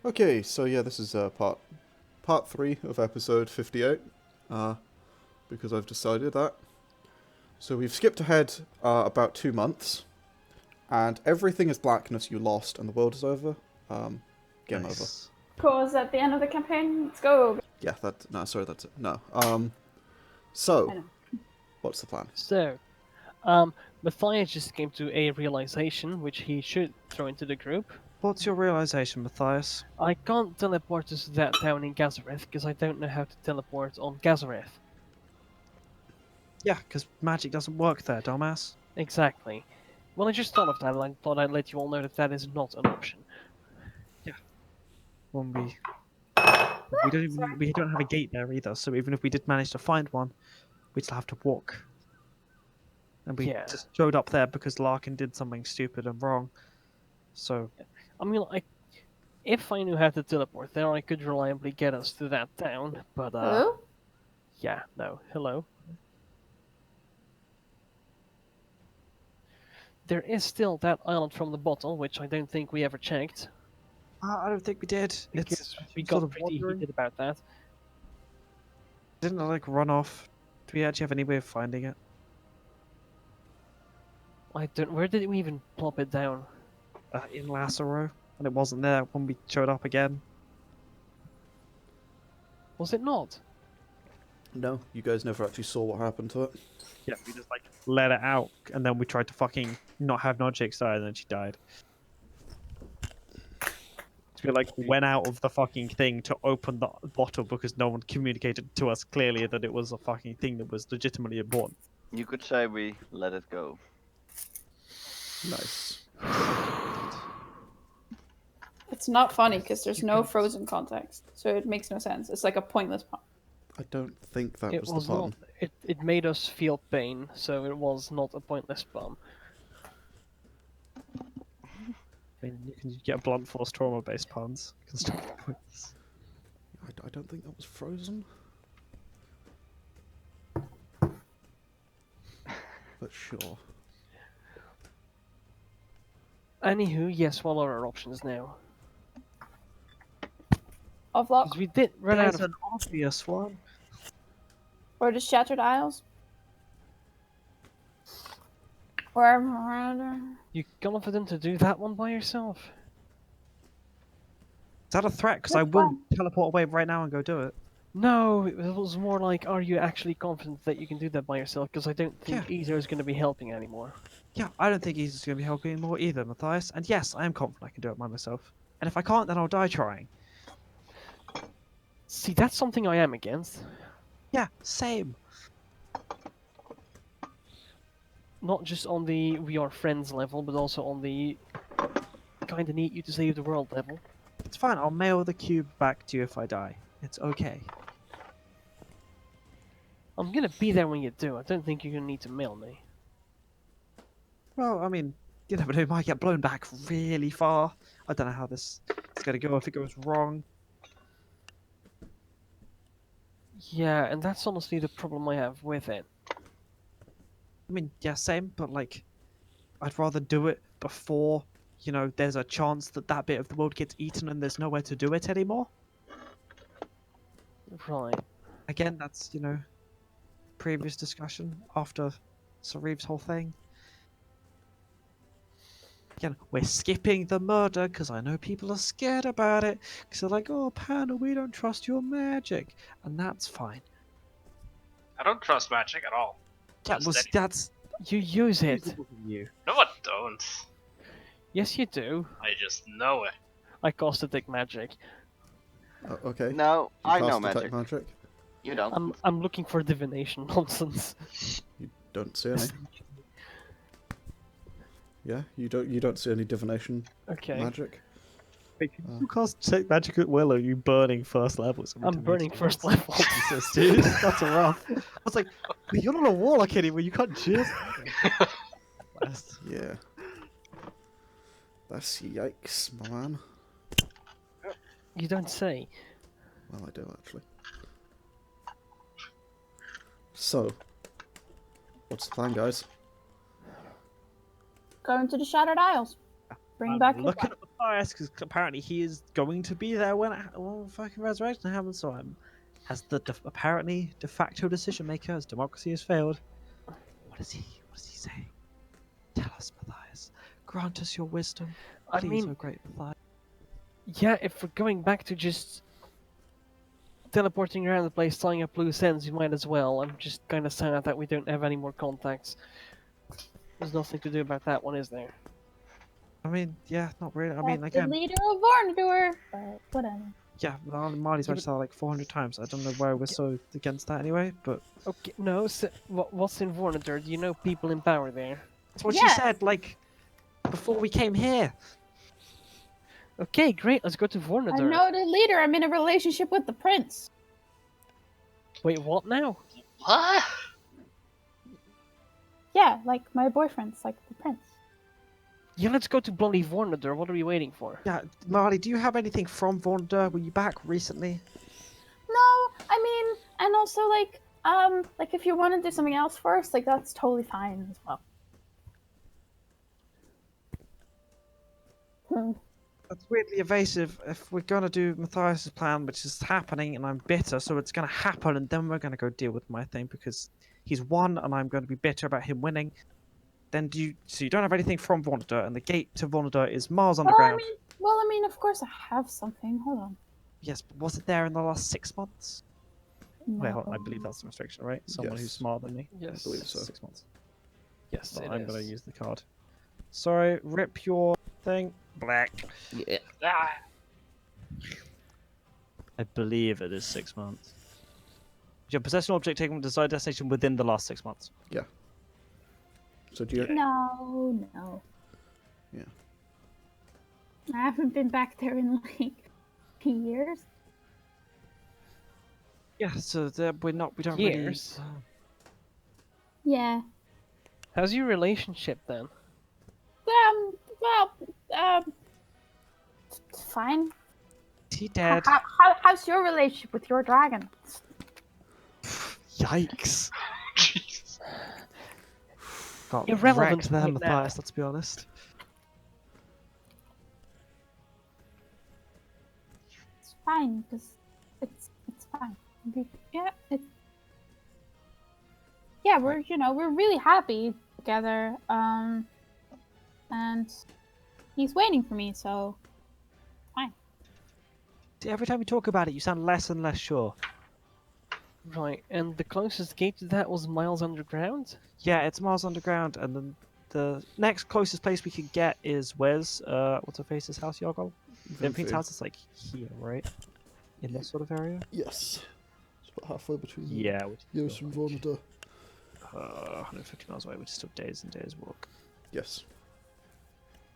Okay, so yeah, this is part 3 of episode 58, because I've decided that. So we've skipped ahead about 2 months, and everything is blackness. You lost, and the world is over. Game over. Nice. Cool, is that the end of the campaign? Let's go. Yeah, that's it. No. I So know. what's the plan? So, Mathias just came to a realization which he should throw into the group. What's your realization, Mathias? I can't teleport us that down in Gazareth because I don't know how to teleport on Gazareth. Yeah, because magic doesn't work there, dumbass. Exactly. Well, I just thought of that and I thought I'd let you all know that that is not an option. When we don't have a gate there either, so even if we did manage to find one, we'd still have to walk. And we Yeah. just showed up there because Larkin did something stupid and wrong. So I mean, if I knew how to teleport there, I could reliably get us to that town, but Hello? yeah, no, hello. There is still that island from the bottle, which I don't think we ever checked. I don't think we did. Because we sort got of pretty wandering. heated about that. Didn't it like run off? Do we actually have any way of finding it? I don't. Where did we even plop it down? In Lassaro, and it wasn't there when we showed up again. Was it not? No, you guys never actually saw what happened to it. Yeah, we just like let it out, and then we tried to fucking not have Nojix die, and then she died. So we like went out of the fucking thing to open the bottle because no one communicated to us clearly that it was a fucking thing that was legitimately important. You could say we let it go. Nice. It's not funny because there's no frozen context, so it makes no sense. It's like a pointless pun. I don't think that It was was the not. pun. It made us feel pain, so it was not a pointless bum. I mean, you can get blunt force trauma-based puns. You can still get points. I don't think that was frozen. But sure. Anywho, yes, what are our options now? Off lock 'Cause we did run out There's of. an obvious one. or the Shattered Isles? Or You confident to do that one by yourself? Is that a threat? Because I Which will one? teleport away right now and go do it. No, it was more like, are you actually confident that you can do that by yourself? Because I don't think either is going to be helping anymore. Yeah, I don't think he's going to be helping anymore either, Matthias. And yes, I am confident I can do it by myself. And if I can't, then I'll die trying. See, that's something I am against. Yeah, same. Not just on the we are friends level, but also on the kinda need you to save the world level. It's fine. I'll mail the cube back to you if I die. It's okay. I'm gonna be there when you do. I don't think you're gonna need to mail me. Well, I mean, you never know. It might get blown back really far. I don't know how this is going to go if it goes wrong. Yeah, and that's honestly the problem I have with it. I mean, yeah, same, but like, I'd rather do it before, there's a chance that that bit of the world gets eaten and there's nowhere to do it anymore. Right. Again, that's, previous discussion after Sauriv's whole thing. Again, we're skipping the murder because I know people are scared about it. Because they're like, oh, Pandal, we don't trust your magic. And that's fine. I don't trust magic at all. Yeah, well, Steady. that's You use it. reasonable from you. No, I don't. Yes, you do. I just know it. I cast detect magic. Okay. No, You I know cast magic. detect magic. You don't. I'm looking for divination nonsense. You don't see any. Yeah, you don't see any divination Okay. magic. Wait, you cast detect magic at will, or are you burning first levels? I'm burning first level. Jesus, dude, that's rough. I was like, you're not a warlock anyway, you can't just. Yeah. That's yikes, my man. You don't say. Well, I do actually. So, what's the plan, guys? going to the Shattered Isles. Bring back your Looking at the Matthias, because apparently he is going to be there when fucking resurrection happens. So I'm, as the apparently de facto decision maker, as democracy has failed. What is he saying? Tell us, Matthias. Grant us your wisdom, I please, mean, oh great Matthias. yeah, if we're going back to just teleporting around the place, tying up loose ends, you might as well. I'm just kind of sad that we don't have any more contacts. There's nothing to do about that one, is there? I mean, yeah, not really. I mean, That's the again, leader of Varnador, but whatever. yeah, Marley's Yeah, mentioned that like 400 times. I don't know why we're so against that anyway, but Okay, no, so, what's in Vornador? Do you know people in power there? that's what she Yes. said, like, before we came here. Okay, great, let's go to I Vornador. know the leader. I'm in a relationship with the prince. Wait, what now? What? Yeah, like my boyfriend's like the prince. Yeah, let's go to bloody Vornador. What are we waiting for? Yeah, Marley, do you have anything from Vonda? Were you back recently? No, I mean, and also like if you want to do something else first, like that's totally fine as well. That's weirdly evasive. If we're gonna do Matthias' plan, which is happening, and I'm bitter, so it's gonna happen, and then we're gonna go deal with my thing because he's won, and I'm gonna be bitter about him winning. Then so you don't have anything from Vonda, and the gate to Vonda is miles underground. Well, I mean, of course I have something. Hold on. Yes, but was it there in the last 6 months? No. Well, I believe that's the restriction, right? Someone who's Yes. smarter than me. Yes, I believe so. 6 months. yes, Well, it I'm is. gonna use the card. Sorry, rip your thing. Black. Yeah. Ah, I believe it is 6 months. You have possession object taken from the desired destination within the last 6 months. So do you? No. Yeah. I haven't been back there in like years. Yeah, so we don't Years? really. Yeah. How's your relationship then? Well, it's fine. Is he dead? How's your relationship with your dragon? Yikes. Jesus. Got Irrelevant wrecked there, right now. Matthias, let's be honest. It's fine because it's fine. Yeah, we're really happy together. And he's waiting for me, so fine. Every time you talk about it, you sound less and less sure. Right, and the closest gate to that was miles underground? Yeah, it's miles underground, and then the next closest place we could get is where's what's her face's house, Yargon? Vimpine's house is like here, right? In this sort of area? Yes. It's about halfway between. Yeah, which Yes, and Vonada. 150 miles away, which is still days and days walk. Yes.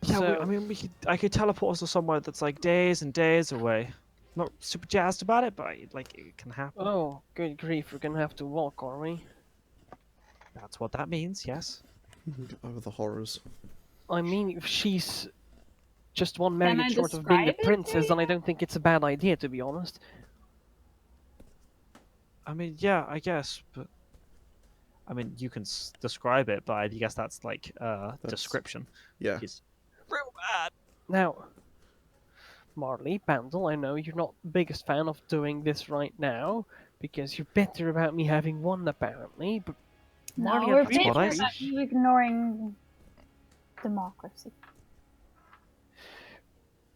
Yeah, So- I mean, I could teleport us to somewhere that's like days and days away. Not super jazzed about it, but like it can happen. Oh, good grief, we're gonna have to walk, are we? That's what that means. Yes. Get over the horrors. I mean, if she's just one Can I marriage short of being the describe it to princess, then I you? don't think it's a bad idea, to be honest. I mean, yeah, I guess, but I mean, you can describe it, but I guess that's like description. Yeah. It's real bad. Now, Marlie, Pandal, I know you're not the biggest fan of doing this right now, because you're bitter about me having won, apparently, but Marlie, we're I'd really what I bitter said. at you ignoring democracy.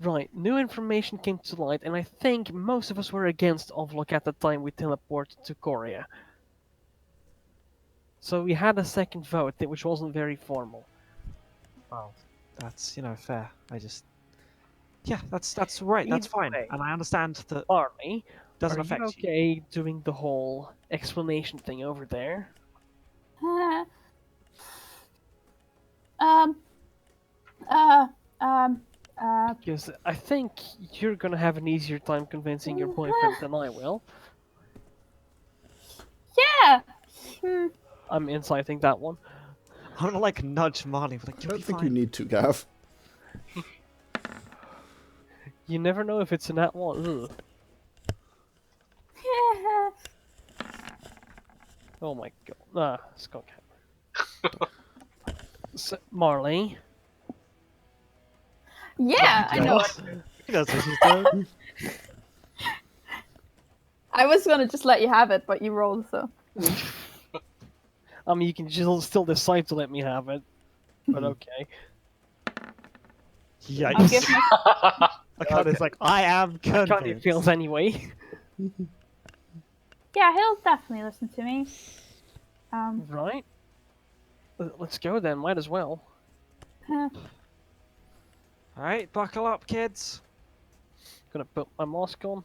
Right, new information came to light, and I think most of us were against Ovlok at the time we teleported to Korea. So we had a second vote, which wasn't very formal. Well, that's fair. Yeah, that's right. That's Either fine, way. and I understand that Marlie, doesn't are affect you okay doing the whole explanation thing over there? Uh, um, uh, um, Because I think you're gonna have an easier time convincing your boyfriend than I will. yeah. Hmm. I'm inciting that one. I'm gonna like nudge Marley. Like, I you'll don't be think fine. you need to, Gav. You never know if it's an at one. Ugh. Yeah. Oh my god. Ah, Coghammer. So, Marlie, Yeah, I know it. He knows what she's doing. I was gonna just let you have it, but you rolled, so. I mean, you can still decide to let me have it, but okay. I'll give Yikes. my... Akane's like, I am Kind of convinced. feels anyway. Yeah, he'll definitely listen to me. Right. Let's go then. Might as well. Alright, buckle up, kids. Gonna put my mask on.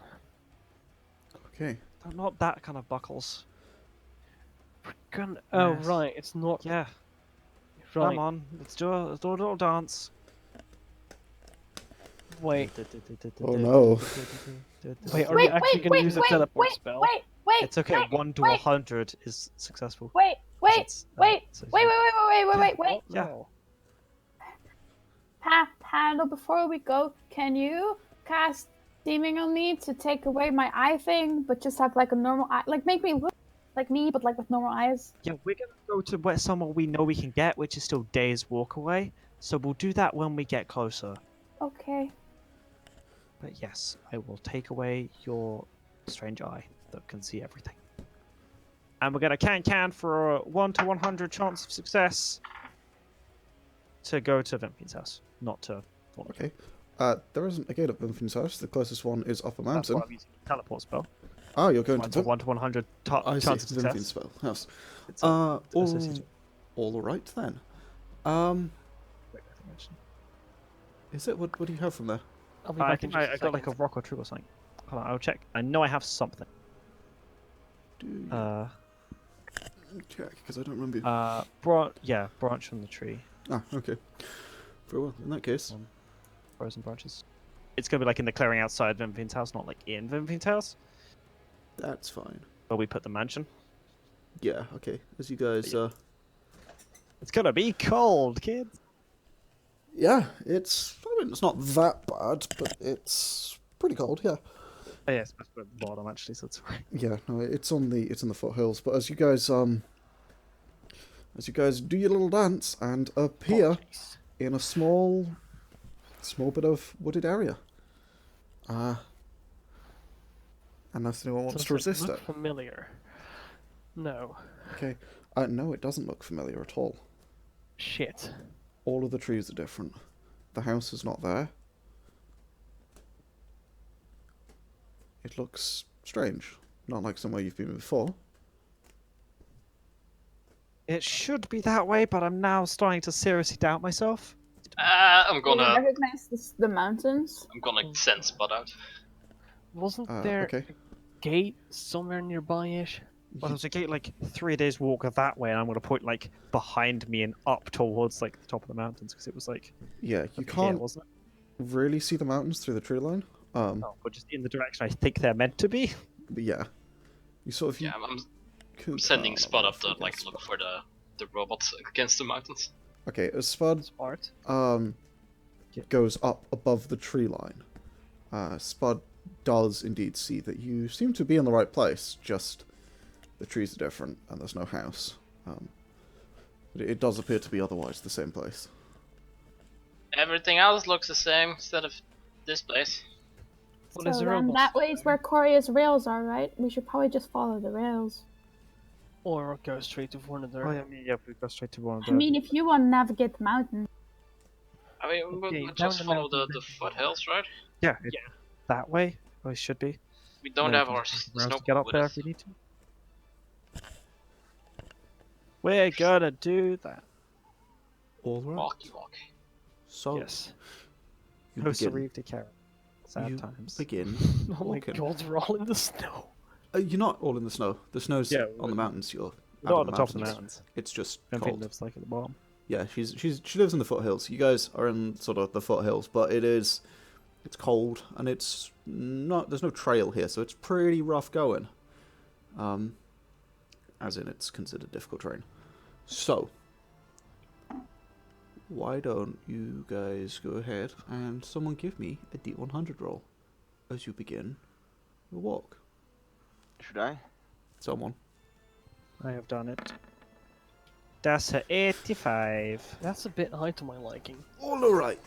Okay. Not that kind of buckles. Oh Yes. right, it's not. Yeah, Right. come on. Let's do a little dance. Wait. Oh no. Wait, are we actually gonna use a teleport spell? Wait, It's okay, wait, 1 to wait. 100 is successful. Wait, It's, wait, so- wait. Yeah. No. Pandal, before we go, can you cast Steaming on me to take away my eye thing, but just have like a normal eye, like make me look like me, but like with normal eyes? Yeah, we're gonna go to where somewhere we know we can get, which is still days walk away. So we'll do that when we get closer. Okay. But yes, I will take away your strange eye that can see everything. And we're gonna can for a 1 to 100 chance of success to go to Vimpine's house, not to. Okay. There isn't a gate up Vimfine's house. The closest one is up a That's mountain. why I'm using the teleport spell. Ah, you're going It's to a 1 to 100 I see. chance of Vimfine's success. spell. Yes. It's a- associated- All right then. Is it? What do you have from there? I'll be I back in think just I a got like a second. rock or two or something. Hold on, I'll check. I know I have something. Do you check? Because I don't remember. Branch from the tree. Ah, okay. Very well. In that case, Frozen branches. It's gonna be like in the clearing outside Vimpine's house, not like in Vimpine's house. that's fine. Where we put the mansion. Yeah. Okay. As you guys, It's gonna be cold, kids. yeah, it's. I mean, it's not that bad, but it's pretty cold. Yeah. Oh, yeah, it's at the bottom actually, so it's fine. Yeah. No, it's in the foothills. But as you guys do your little dance and appear in a small bit of wooded area. Unless anyone wants Does to resist look it. familiar? No. Okay. No, it doesn't look familiar at all. Shit. All of the trees are different. The house is not there. It looks strange. Not like somewhere you've been before. It should be that way, but I'm now starting to seriously doubt myself. I'm Can you gonna recognize the mountains? send spot out. Wasn't there Okay. a gate somewhere nearby-ish? Well, there's a gate like 3 days walk that way, and I'm gonna point like behind me and up towards like the top of the mountains because it was like Yeah, you up here, can't wasn't it? really see the mountains through the tree line. No, but just in the direction I think they're meant to be. But yeah. You sort of... Yeah, I'm could- sending spot well, up to like forget look Spud. for the robots against the mountains. Okay, as Spud Smart. goes up above the tree line, Spud does indeed see that you seem to be in the right place, just the trees are different and there's no house. But it does appear to be otherwise the same place. Everything else looks the same instead of this place. Well, there's So a then robot that way's where Coria's rails are, right? We should probably just follow the rails. Or go straight to Vornador. Oh, yeah, we go straight to one of I mean, if you want to navigate the mountain. I mean, Okay, we'll down just the follow mountain. the foothills, right? yeah, that way. Or it should be. We don't Then have we our can use the snow rails to get up with there us. if we need to. We're gonna do that. All right. Walkie walkie. So Yes. you No begin. Sauriv to carry. Sad You times. begin. Oh my walking. god, we're all in the snow. You're not all in the snow. The snow's Yeah, on the mountains. You're Not out on the top of the mountains. It's just Vampire cold. lives like at the bottom. Yeah, she lives in the foothills. You guys are in sort of the foothills, but it's cold and it's not. There's no trail here, so it's pretty rough going. As in it's considered difficult terrain. So, why don't you guys go ahead and someone give me a D100 roll as you begin your walk? Should I? Someone. I have done it. That's a 85. That's a bit high to my liking. All right.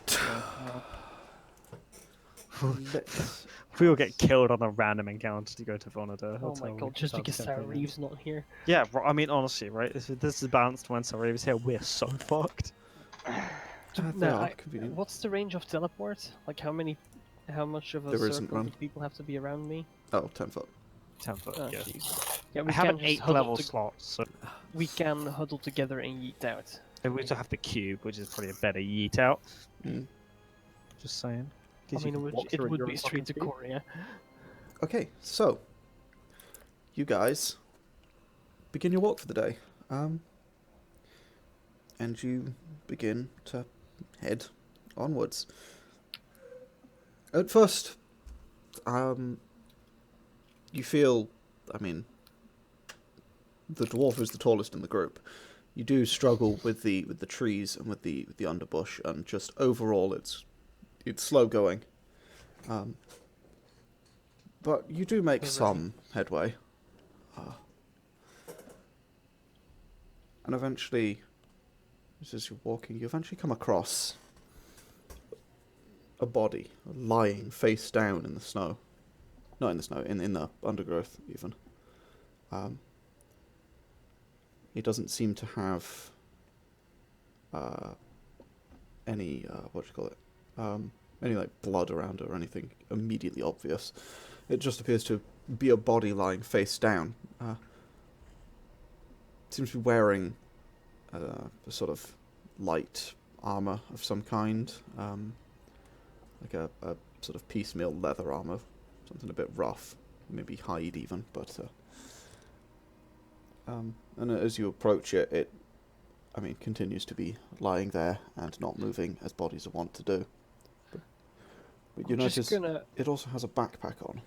Let's We will get killed on a random encounter to go to Vonada. Oh my god, just because Sauriv's not here. Yeah, I mean, honestly, right? This is balanced when Sauriv is here. We're so fucked. they are convenient. What's the range of teleport? Like how much of a There isn't circle one. do people have to be around me? Oh, 10 foot. 10 foot, Oh, yeah. jeez. Yeah, we I have can an just 8 huddle level to- slot, so We can huddle together and yeet out. we also have the cube, which is probably a better yeet out. Mm. Just saying. I mean, it would be straight to Korea. Okay, so you guys begin your walk for the day, and you begin to head onwards. At first, you feel, I mean, the dwarf is the tallest in the group. You do struggle with the trees and with the underbush, and just overall, it's slow going. But you do make some headway. And eventually, just as you're walking, you eventually come across a body lying face down in the snow. Not in the snow, in the undergrowth, even. He doesn't seem to have any, any like blood around it or anything immediately obvious. It just appears to be a body lying face down. Seems to be wearing a sort of light armor of some kind, like a sort of piecemeal leather armor, something a bit rough, maybe hide even. But and as you approach it, it continues to be lying there and not moving as bodies are wont to do. But you notice it also has a backpack on.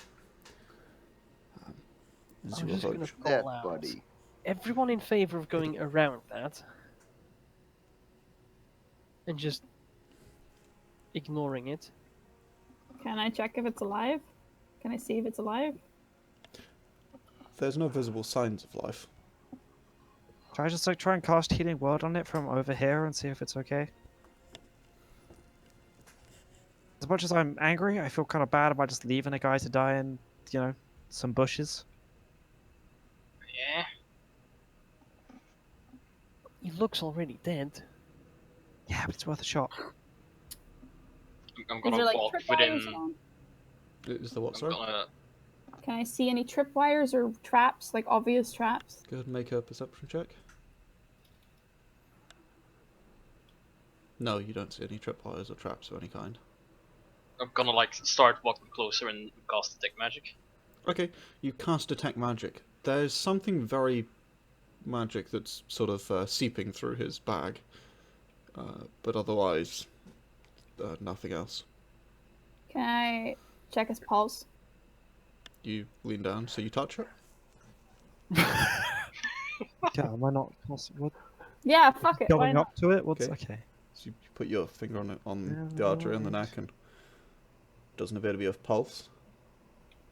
As you approach. Dead body. Everyone in favor of going around that and just ignoring it. Can I check if it's alive? Can I see if it's alive? There's no visible signs of life. Should I just like try and cast Healing Word on it from over here and see if it's okay? As much as I'm angry, I feel kind of bad about just leaving a guy to die in, some bushes. Yeah. He looks already dead. Yeah, but it's worth a shot. I'm Is gonna there like walk tripwires within. on? Is there what, I'm sorry? gonna. Can I see any tripwires or traps, like obvious traps? Go ahead and make a perception check. No, you don't see any tripwires or traps of any kind. I'm gonna like start walking closer and cast detect magic. Okay, you cast Detect Magic. There's something very magic that's sort of seeping through his bag, but otherwise, nothing else. Can I check his pulse? You lean down, so you touch it. Yeah, am I not what? Yeah, fuck it. Why Going not? up to it? What's Okay. okay? So you put your finger on it, on Yeah, the artery on the right. neck, and doesn't appear to be of pulse.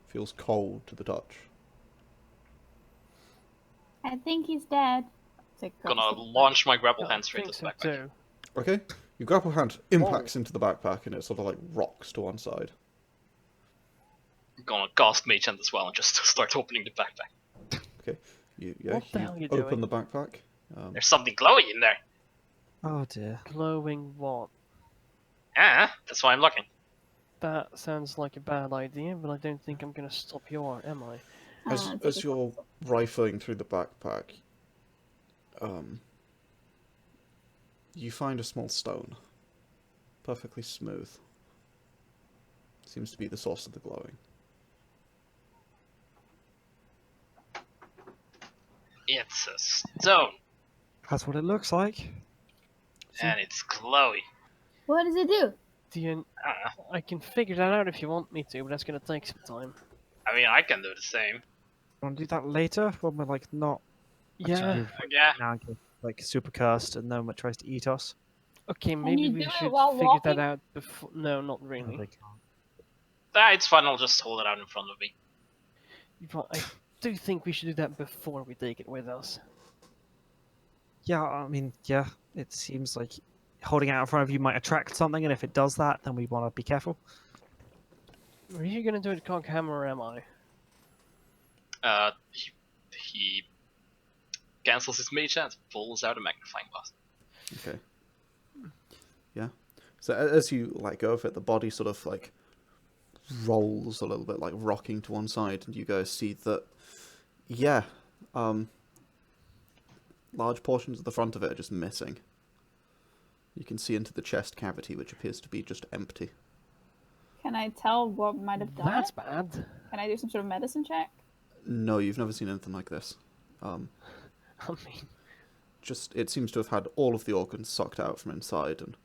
Feels cold to the touch. I think he's dead. Gonna launch my grapple Yeah, hand straight to the think backpack. so too. Okay, your grapple hand impacts into the backpack, and it sort of like rocks to one side. I'm gonna cast Mage Hand as well and just start opening the backpack. You What the hell are you open doing? the backpack. There's something glowy in there. Oh dear. Glowing what? Ah, that's why I'm looking. That sounds like a bad idea, but I don't think I'm gonna stop you, am I? As you're rifling through the backpack, you find a small stone, perfectly smooth. Seems to be the source of the glowing. It's a stone, That's what it looks like. and it's glowy. What does it do? I can figure that out if you want me to, but that's gonna take some time. I mean, I can do the same. Want to do that later when we're like not Yeah. Yeah. now in case, like super cursed and no one tries to eat us. Okay, you maybe do we it should while figure walking? that out before. No, not No, really. they can't. Ah, it's fine. I'll just hold it out in front of me. I do think we should do that before we take it with us. Yeah, I mean, yeah, it seems like holding it out in front of you might attract something, and if it does that, then we want to be careful. Are you gonna do it Coghammer or am I? He cancels his mage and pulls out a magnifying glass. Okay. Yeah. So as you let go of it, the body sort of like rolls a little bit, like rocking to one side, and you guys see that, yeah, large portions of the front of it are just missing. You can see into the chest cavity, which appears to be just empty. Can I tell what might have done That's it? bad. Can I do some sort of medicine check? No, you've never seen anything like this. I mean, Just it seems to have had all of the organs sucked out from inside, and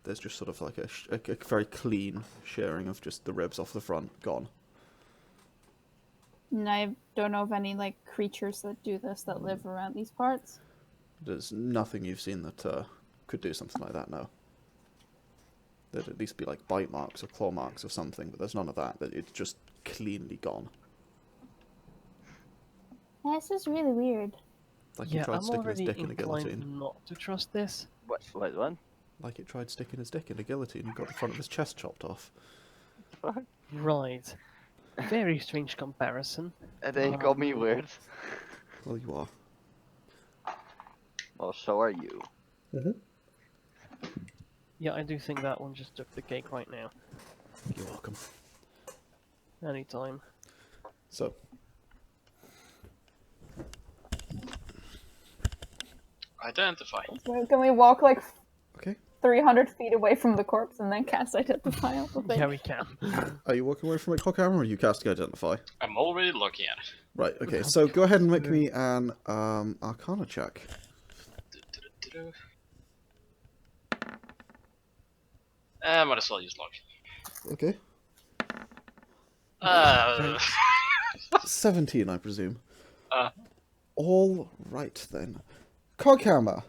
there's just sort of like a very clean shearing of just the ribs off the front gone. And I don't know of any like creatures that do this that live around these parts. There's nothing you've seen that could do something like that, no. There'd at least be like bite marks or claw marks or something, but there's none of that. It's just cleanly gone. This is really weird. Like he yeah, tried I'm sticking his already dick in a inclined guillotine. not to trust this. What? Wait, what? Like it tried sticking his dick in a guillotine and got the front of his chest chopped off. Fuck. Right. Very strange comparison. It ain't got me weird. Well, you are. Well, so are you. Yeah, I do think that one just took the cake right now. You're welcome. Anytime. So, Identify. So can we walk like okay. 300 feet away from the corpse and then cast identify on the thing? Yeah, we can. Are you walking away from a Coghammer, or are you casting Identify? I'm already looking at it. Right, okay, so go ahead and make me an Arcana check. Might as well use luck. Okay. 17, I presume. All right, then. Coghammer.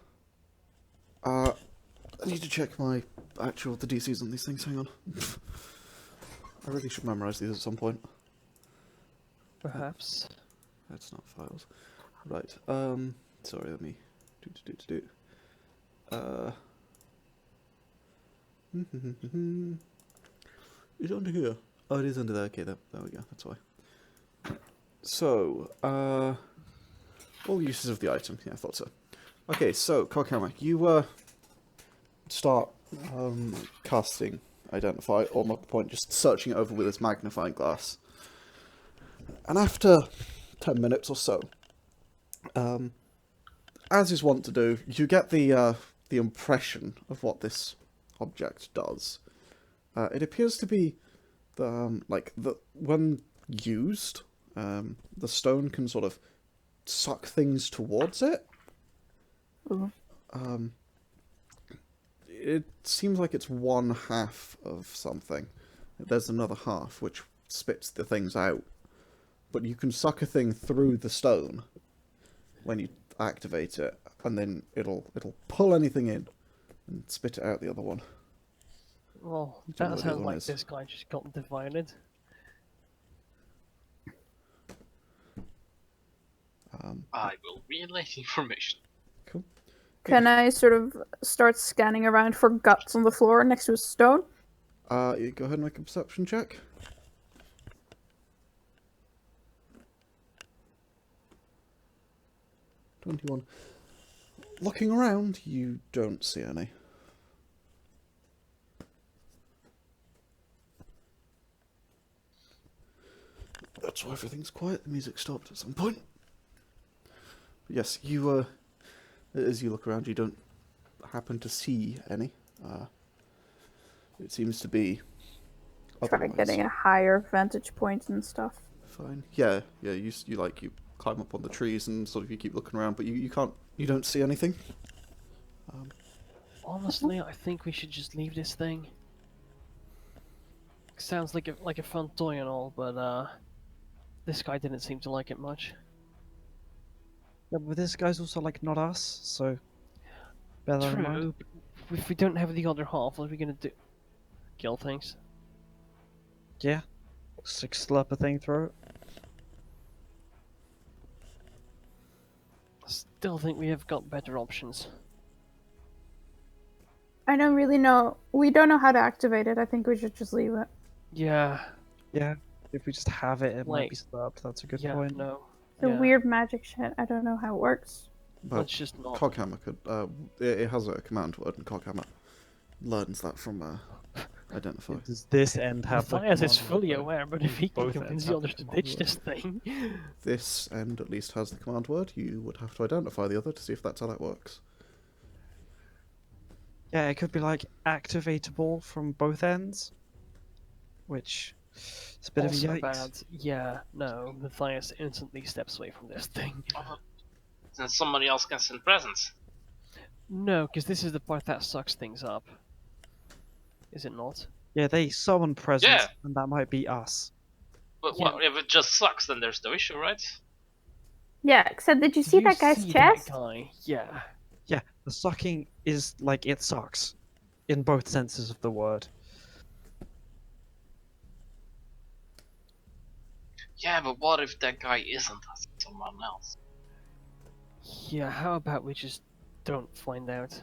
I need to check the DCs on these things, hang on. I really should memorize these at some point. Perhaps. That's not files. Right, sorry, let me do. It's under here. Oh, it is under there. Okay, there we go. That's why. So, all uses of the item. Yeah, I thought so. Okay, so, Coghammer, you, start, casting Identify, or not the point, just searching it over with this magnifying glass. And after 10 minutes or so, as is wont to do, you get the impression of what this object does. It appears to be when used, the stone can sort of suck things towards it. It seems like it's one half of something. There's another half which spits the things out. But you can suck a thing through the stone when you activate it, and then it'll pull anything in and spit it out the other one. Well, Don't know that what the sounds other one like is. this guy just got divided. I will relay the information. Cool. Can I sort of start scanning around for guts on the floor next to a stone? You go ahead and make a perception check. 21. Looking around, you don't see any. That's why everything's quiet. The music stopped at some point. But yes, you, as you look around, you don't happen to see any. It seems to be Try otherwise getting a higher vantage point and stuff. fine. Yeah, you climb up on the trees and sort of you keep looking around, but you don't see anything. Honestly, I think we should just leave this thing. Sounds like a fun toy and all, but this guy didn't seem to like it much. Yeah, but this guy's also like not us, so bear that in mind. True. But if we don't have the other half, what are we gonna do? Kill things? Yeah, slap a thing through it. Still think we have got better options. I don't really know. We don't know how to activate it. I think we should just leave it. Yeah. Yeah. If we just have it, it might be Like, stopped. That's a good yeah, point. no. The Yeah. weird magic shit. I don't know how it works. But Let's just not. Coghammer could. It has a command word, and Coghammer learns that from identify. Does this end have the Matthias is command fully word? aware, but if he can Both convince ends the have others the to command ditch word. this thing. This end at least has the command word. You would have to identify the other to see if that's how that works. Yeah, it could be like activatable from both ends, which is a bit Also of a yikes. bad. Yeah, no. Matthias instantly steps away from this thing. Then somebody else can send presents. No, because this is the part that sucks things up. Is it not? Yeah, they summon presence, Yeah. and that might be us. But Yeah. what if it just sucks? Then there's no issue, right? Yeah, except did you Do see that guy's see chest? That guy? Yeah. Yeah, the sucking is like it sucks, in both senses of the word. Yeah, but what if that guy isn't someone else? Yeah, how about we just don't find out?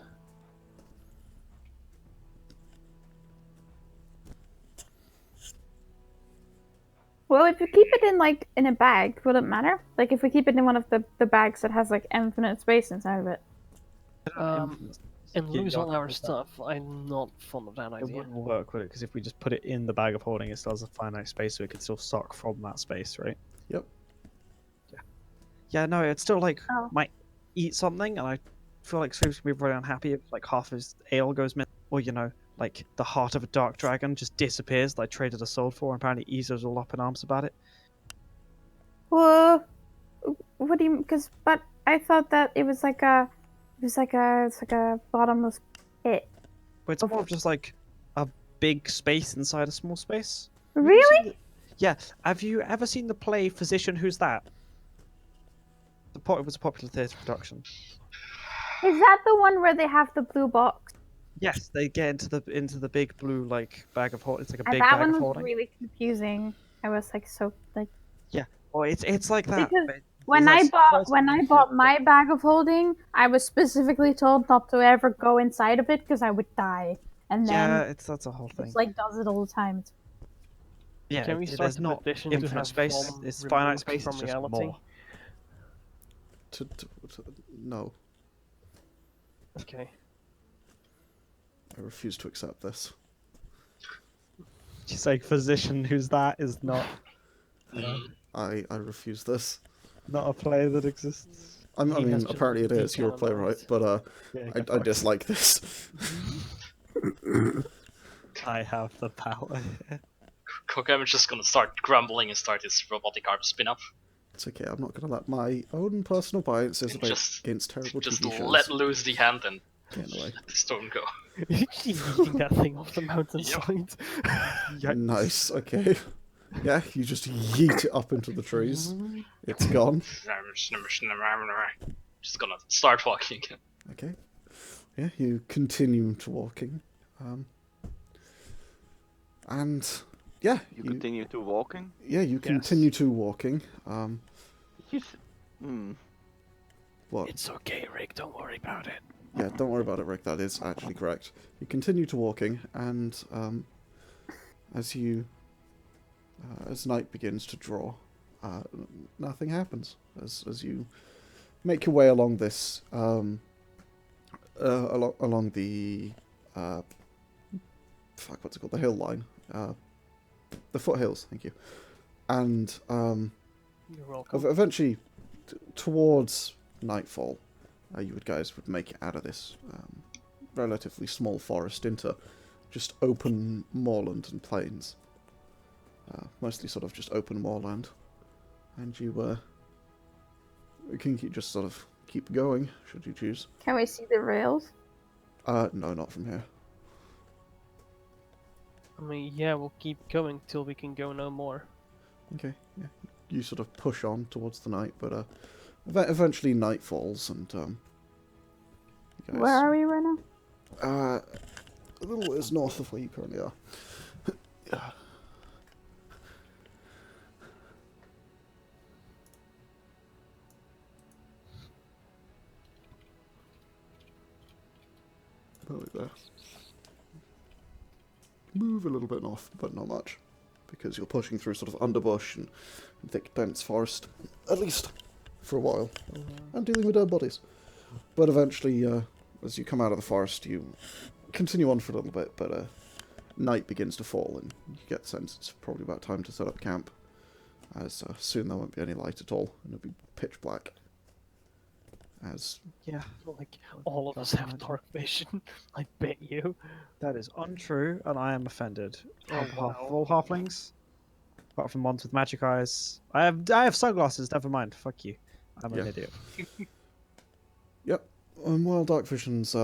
Well, if you keep it in like in a bag, will it matter? Like if we keep it in one of the bags that has like infinite space inside of it. And Yeah, lose yeah, all I our get that. stuff. I'm not fond of that It idea. wouldn't work, would it? Because if we just put it in the bag of holding, it still has a finite space, so it could still suck from that space, right? Yep. Yeah. Yeah, no, it's still like Oh. might eat something, and I feel like Sauriv's gonna be very unhappy if like half his ale goes missing, or like the heart of a dark dragon just disappears, like traded a soul for, and apparently Izo's all up in arms about it. Well, what do you? Because but I thought that it was like it's like a bottomless pit. But it's more of just like a big space inside a small space. Have you Really? seen yeah. Have you ever seen the play Physician Who's That? It was a popular theatre production. Is that the one where they have the blue box? Yes, they get into the big blue like bag of holding. It's like a And big that bag one of was holding. really confusing. I was like so like Oh, it's like that. because but when there's, I like, bought supposed when to I be bought shit, my bag of holding, I was specifically told not to ever go inside of it because I would die. And Yeah, then that's a whole thing. it's like does it all the time. Yeah, Can we start there's a not petition to infinite have space. Vom It's finite removed space. from It's just reality? more. No, Okay. I refuse to accept this. She's like Physician Who's That is not I refuse this. not a play that exists. I He has mean, to apparently it is. You're a decanonized. playwright, but Yeah, I dislike this. I have the power. Coghammer's just gonna start grumbling and start his robotic arm spin-off. It's okay. I'm not gonna let my own personal biases Just- against terrible Just TV shows let loose the hand and get in the way. let the stone go. She's eating that thing off the mountainside. Nice. Okay. Yeah, you just yeet it up into the trees. It's gone. Just gonna start walking again. Okay. Yeah, you continue to walking. And yeah, You continue to walking? Yeah, you continue to walking. You What? It's okay, Rick. Don't worry about it. Yeah, don't worry about it, Rick. That is actually correct. You continue to walking, and as night begins to draw, nothing happens. As you make your way along this, along the what's it called? The hill line, the foothills. Thank you. And You're welcome. eventually, towards nightfall, you guys would make it out of this relatively small forest into just open moorland and plains. Mostly sort of just open moorland. And you can just sort of keep going, should you choose. Can we see the rails? No, not from here. I mean, yeah, we'll keep going till we can go no more. Okay, yeah. You sort of push on towards the night, but eventually night falls, and you guys... Where are we right now? A little ways north of where you currently are. Yeah. Probably there. Move a little bit north, but not much. because you're pushing through sort of underbush and thick, dense forest, at least for a while, and dealing with dead bodies. But eventually, as you come out of the forest, you continue on for a little bit, but night begins to fall, and you get the sense it's probably about time to set up camp, as soon there won't be any light at all, and it'll be pitch black. As Yeah, Like, all of us have dark vision. I bet you. that is untrue, and I am offended. Oh, On behalf of wow. all halflings, apart from ones with magic eyes. I have sunglasses. Never mind. Fuck you. I'm an Yeah. idiot. Yep, and while dark vision's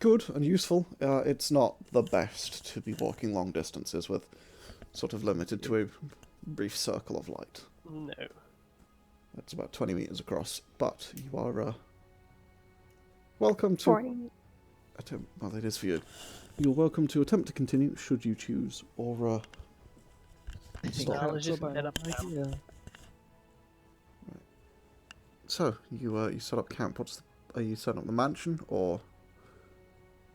good and useful, it's not the best to be walking long distances with, sort of limited to a brief circle of light. No. That's about 20 meters across, but you are welcome to 40. attempt. Well, it is for you. You're welcome to attempt to continue, should you choose, or I think stop. I'll just about head up an idea. So you set up camp. Are you setting up the mansion or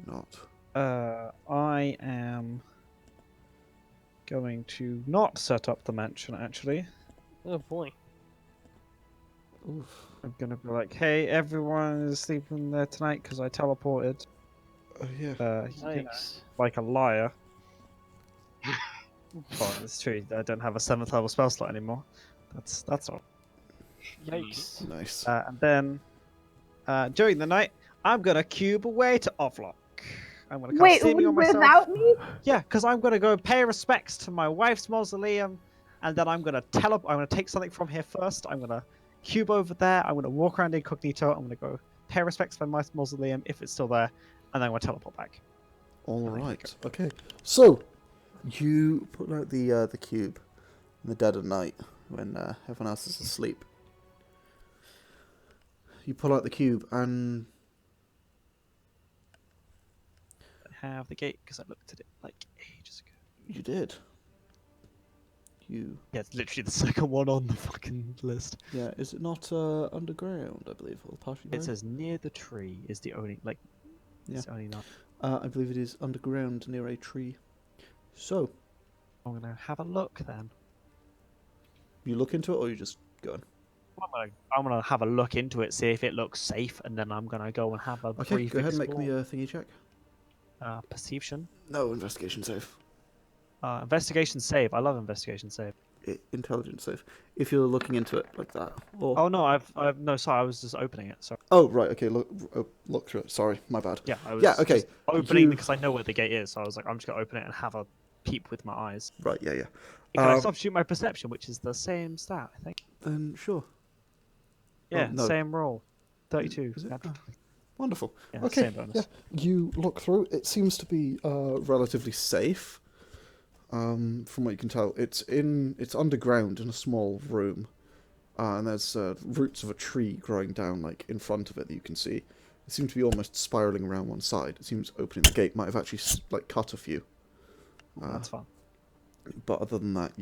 not? I am going to not set up the mansion, actually. Oh boy. Oof. I'm going to be like, hey, everyone is sleeping there tonight because I teleported. Yeah. Nice. Like a liar. Well, it's true. I don't have a 7th level spell slot anymore. That's all. Yikes. Nice. And then during the night, I'm gonna cube away to Ovlock. I'm gonna cast Wait, Seeming on myself. without me? Yeah, because I'm gonna go pay respects to my wife's mausoleum, and then I'm gonna I'm gonna take something from here first. I'm gonna cube over there. I'm gonna walk around incognito. I'm gonna go pay respects to my mausoleum if it's still there, and then I'm gonna teleport back. All right. Okay. So you put out the cube in the dead of night when everyone else is asleep. You pull out the cube and I have the gate because I looked at it like ages ago. you did. You. Yeah, it's literally the second one on the fucking list. Yeah. Is it not underground? I believe, or partially. It says near the tree is the only It's the only not. I believe it is underground near a tree. So I'm gonna have a look then. you look into it, or you just going? I'm gonna have a look into it, see if it looks safe, and then I'm gonna go and have a Okay. brief Go ahead and make explore. me a thingy check. Perception. No investigation save. Investigation save. I love investigation save. Intelligence save. If you're looking into it like that. Or... Oh no, I've no. Sorry, I was just opening it. Sorry. Oh right. Okay. Look through it. Sorry, my bad. Yeah, I was Yeah, okay, just opening you- because I know where the gate is. So I was like, I'm just gonna open it and have a peep with my eyes. Right. Yeah. Yeah. Can I substitute my perception, which is the same stat, I think. Then sure. Yeah, no. Same roll. 32. Is it? natural. Wonderful. Yeah, Okay. same bonus. Yeah. You look through. It seems to be relatively safe. From what you can tell, it's underground in a small room, and there's roots of a tree growing down like in front of it that you can see. It seems to be almost spiraling around one side. It seems opening the gate might have actually like cut a few. That's fun. But other than that,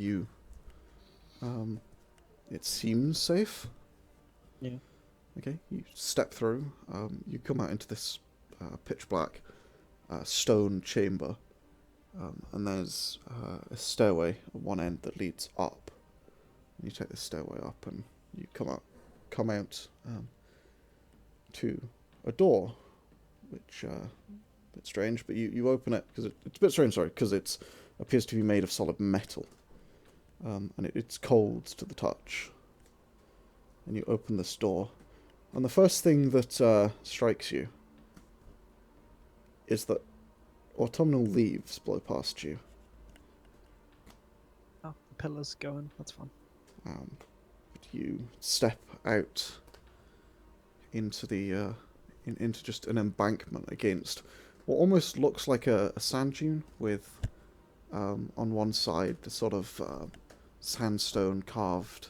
it seems safe. Yeah. Okay, you step through. You come out into this pitch black stone chamber, and there's a stairway at one end that leads up. And you take the stairway up, and you come out to a door, which a bit strange. But you open it because it's a bit strange. Sorry, because it appears to be made of solid metal, and it's cold to the touch. And you open this door. And the first thing that strikes you is that autumnal leaves blow past you. Oh, the pillar's going. That's fun. You step out into the into just an embankment against what almost looks like a sand dune with on one side the sort of sandstone carved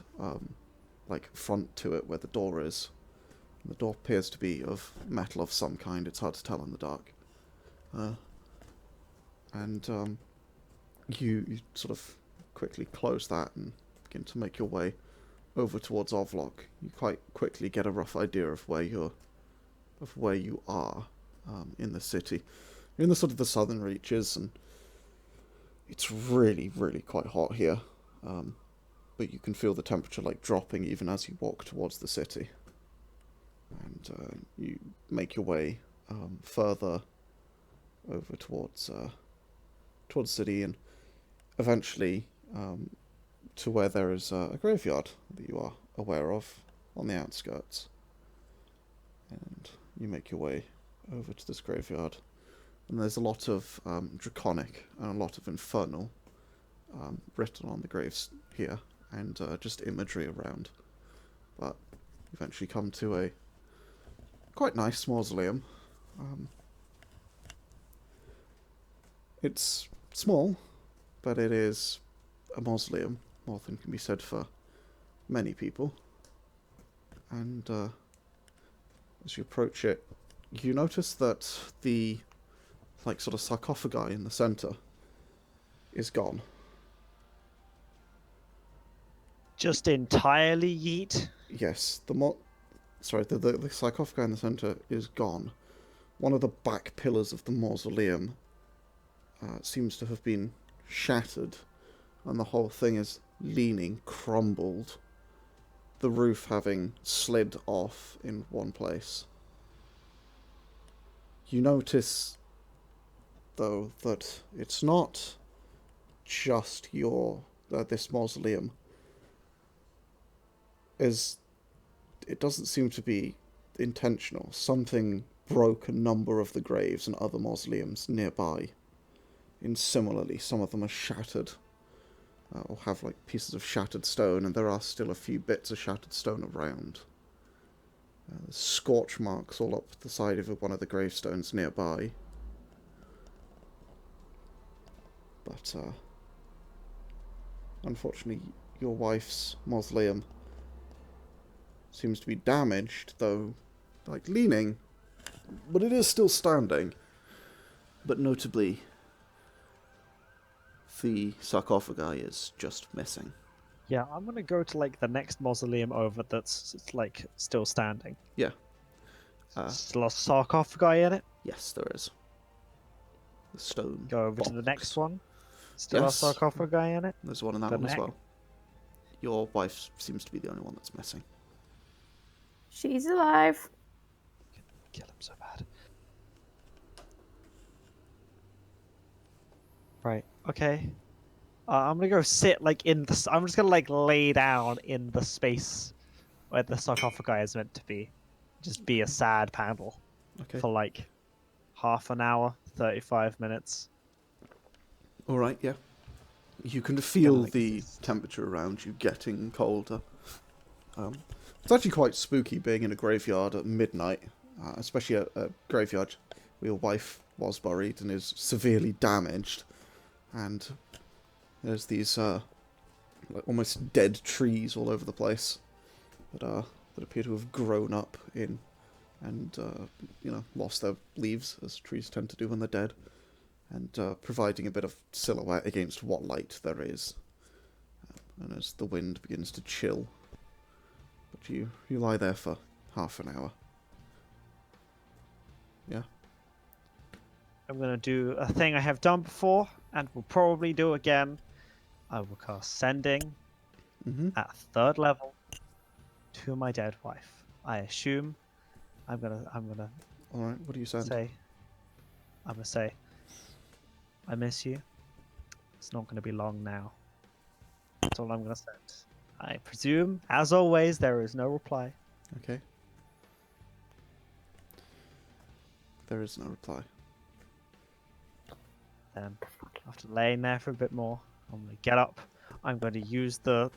like front to it where the door is. The door appears to be of metal of some kind. It's hard to tell in the dark. You sort of quickly close that and begin to make your way over towards Ovlock. You quite quickly get a rough idea of where you are in the city. You're in the sort of the southern reaches, and It's really, really quite hot here. But you can feel the temperature like dropping even as you walk towards the city. And you make your way further over towards the city, and eventually to where there is a graveyard that you are aware of on the outskirts. And you make your way over to this graveyard, and there's a lot of draconic and a lot of infernal written on the graves here, and just imagery around. But you eventually come to a quite nice mausoleum. It's small, but it is a mausoleum. More than can be said for many people. And as you approach it, you notice that the sort of sarcophagi in the center is gone. Just entirely yeet. Yes, the sarcophagi in the center is gone. One of the back pillars of the mausoleum seems to have been shattered, and the whole thing is leaning, crumbled, the roof having slid off in one place. You notice, though, that it's not just this mausoleum. It doesn't seem to be intentional. Something broke a number of the graves and other mausoleums nearby. And similarly, some of them are shattered, or have like pieces of shattered stone, and there are still a few bits of shattered stone around. There's scorch marks all up the side of one of the gravestones nearby. But unfortunately, your wife's mausoleum seems to be damaged, though like leaning, but it is still standing. But notably, the sarcophagi is just missing. Yeah, I'm gonna go to like the next mausoleum over that's like still standing. Yeah. Still a sarcophagi in it. Yes, there is. The stone. Go over to the next one. Still Yes. a sarcophagi in it. There's one in that The one as neck. well. Your wife seems to be the only one that's missing. She's alive. Kill him so bad. Right. Okay. I'm gonna go sit like in the. I'm just gonna like lay down in the space where the sarcophagi is meant to be. Just be a sad Pandal Okay. for like half an hour, 35 minutes. All right. Yeah. You can feel like the temperature around you getting colder. It's actually quite spooky being in a graveyard at midnight, especially a graveyard where your wife was buried and is severely damaged. And there's these like almost dead trees all over the place that appear to have grown up in and lost their leaves, as trees tend to do when they're dead, and providing a bit of silhouette against what light there is. And as the wind begins to chill, but you lie there for half an hour. Yeah. I'm gonna do a thing I have done before and will probably do again. I will cast Sending Mm-hmm. at 3rd level to my dead wife. I assume I'm gonna All right. What do you say? I'm gonna say, I miss you. It's not gonna be long now. That's all I'm gonna send. I presume, as always, there is no reply. Okay. There is no reply. Then, after laying there for a bit more, I'm gonna get up. I'm going to use the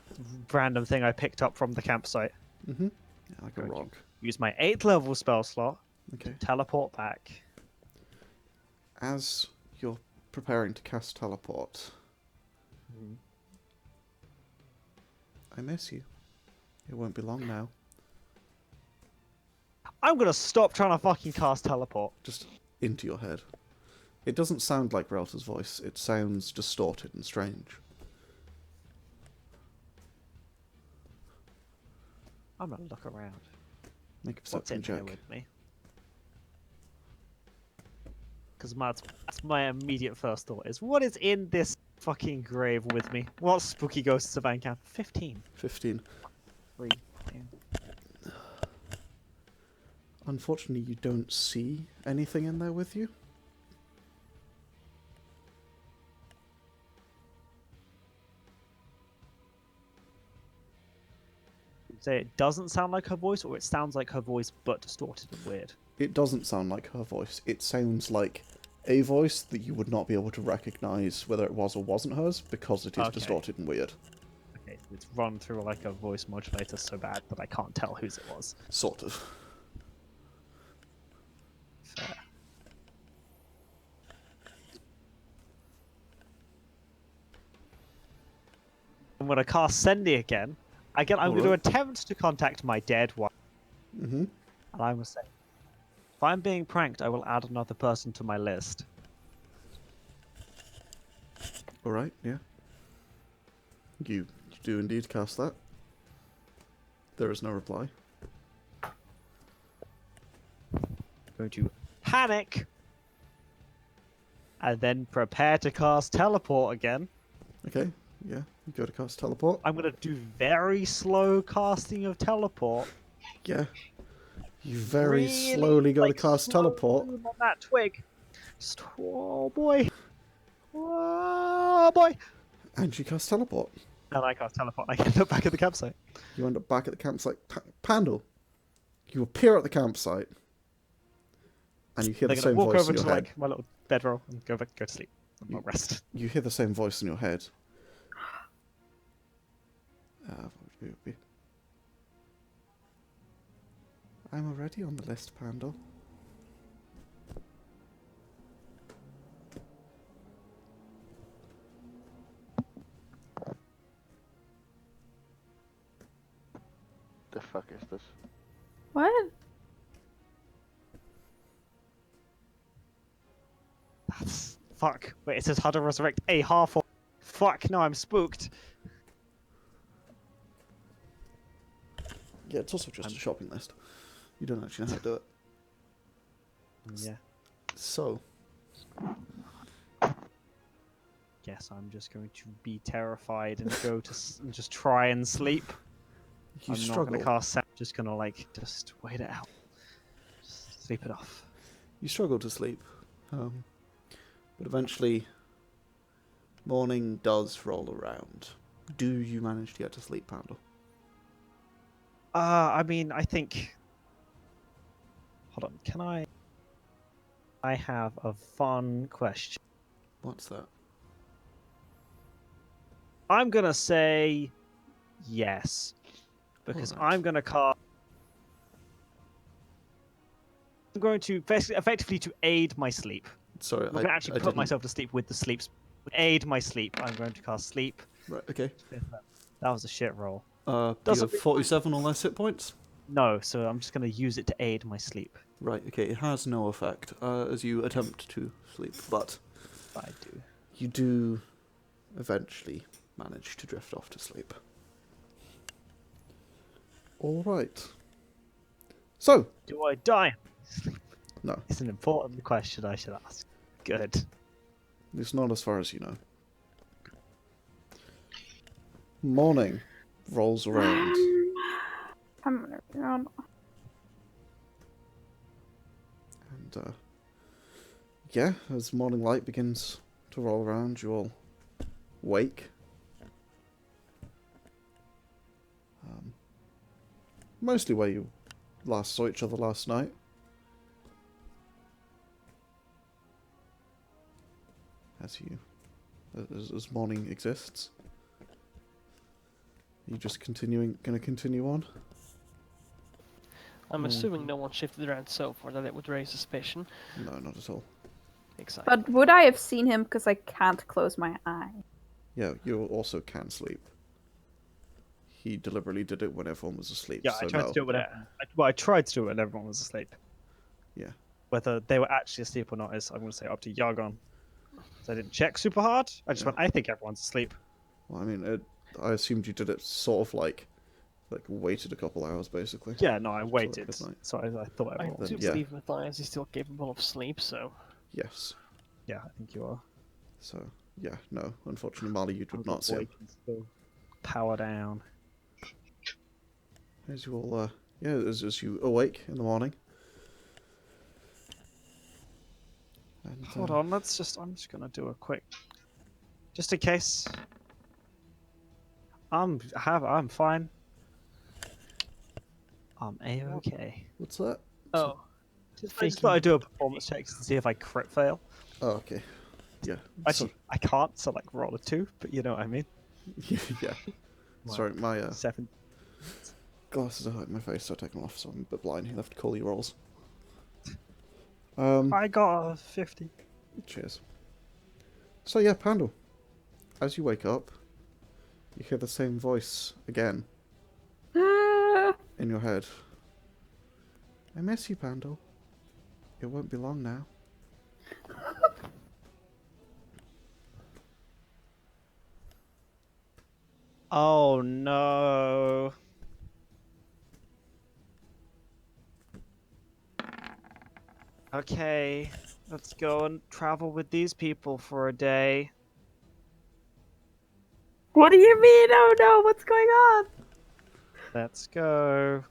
random thing I picked up from the campsite. Mm-hmm. Yeah, like a Good. rock. Use my 8th level spell slot. Okay. Teleport back. As you're preparing to cast teleport, I miss you. It won't be long now. I'm gonna stop trying to fucking cast teleport. Just into your head. It doesn't sound like Relta's voice. It sounds distorted and strange. I'm gonna look around. Make a What's in perception here check. with me? Because that's my immediate first thought is, what is in this fucking grave with me. What spooky ghosts have I encountered? 15. 15. 3. Damn. Unfortunately, you don't see anything in there with you. Say it doesn't sound like her voice, or it sounds like her voice but distorted and weird. It doesn't sound like her voice. It sounds like a voice that you would not be able to recognize whether it was or wasn't hers because it is Okay. distorted and weird. Okay, so it's run through like a voice modulator so bad that I can't tell whose it was. Sort of. Fair. I'm gonna cast Sendy again. I'm going to Alright. attempt to contact my dead wife. Mm-hmm. And I'm gonna say, if I'm being pranked, I will add another person to my list. Alright, yeah. You do indeed cast that. There is no reply. Going to panic, and then prepare to cast teleport again. Okay, yeah. You go to cast teleport. I'm gonna do very slow casting of teleport. Yeah. You very Really, slowly go like, to cast slow teleport. on that twig. Just, oh boy. Oh boy. And you cast teleport. And I cast teleport. I end up back at the campsite. You end up back at the campsite. Pandal. You appear at the campsite. And you hear They're the gonna same walk voice over in your to head. like my little bedroll and go to sleep. And not rest. You hear the same voice in your head. What would it be? I'm already on the list, Pandal. The fuck is this? What? That's fuck. Wait, it says how to resurrect a half orc. Fuck, no, I'm spooked. Yeah, it's also just a shopping list. You don't actually know how to do it. Yeah. So, Guess I'm just going to be terrified and go to and just try and sleep. you I'm not struggle. gonna cast sound. Just gonna like just wait it out. Just sleep it off. You struggle to sleep. But eventually, morning does roll around. Do you manage to get to sleep, Pandal? I mean, I think. Hold on, can I? I have a fun question. What's that? I'm gonna say yes, because Alright. I'm gonna cast. I'm going to effectively to aid my sleep. Sorry, I'm gonna actually put didn't- myself to sleep with the sleeps. Aid my sleep. I'm going to cast sleep. Right, okay. That was a shit roll. Do you Doesn't have 47 or less hit points? No, so I'm just gonna use it to aid my sleep. Right, okay. It has no effect as you attempt to sleep, but I do. you do eventually manage to drift off to sleep. Alright. So, Do I die? no. It's an important question I should ask. Good. It's not as far as you know. Morning rolls around. I'm gonna run. And, yeah, as morning light begins to roll around, you all wake. Mostly where you last saw each other last night. As morning exists. Are you just gonna continue on? I'm assuming no one shifted around so far that it would raise suspicion. No, not at all. Exactly. But would I have seen him because I can't close my eye? Yeah, you also can sleep. He deliberately did it when everyone was asleep. Yeah, so I tried no. to do it when I tried to do it when everyone was asleep. Yeah. Whether they were actually asleep or not is, I'm going to say, up to Yargon. So I didn't check super hard. I just Yeah. went, I think everyone's asleep. Well, I mean, I assumed you did it sort of like waited a couple hours, basically. Yeah, no, I Just waited. good night. So I thought I everyone was do yeah. believe Mathias is still capable of sleep, so Yes. Yeah, I think you are. So, Yeah, no, unfortunately, Marlie, you would not see Boy him. can still power down. As you all, as you awake in the morning. And, Hold on, I'm just gonna do a quick, just in case. I'm fine. I'm a-okay. What's that? Oh, I just thought I'd do a performance check to see if I crit fail. Oh, okay. Yeah. Actually, I can't, so like roll a 2, but you know what I mean. Yeah. Wow. Sorry, my 7. glasses are hurting my face, so I take them off, so I'm a bit blind. You'll have to call your rolls. I got a 50. Cheers. So yeah, Pandal. As you wake up, you hear the same voice again in your head. I miss you, Pandal. It won't be long now. Oh no. Okay, let's go and travel with these people for a day. What do you mean? Oh no, what's going on? Let's go.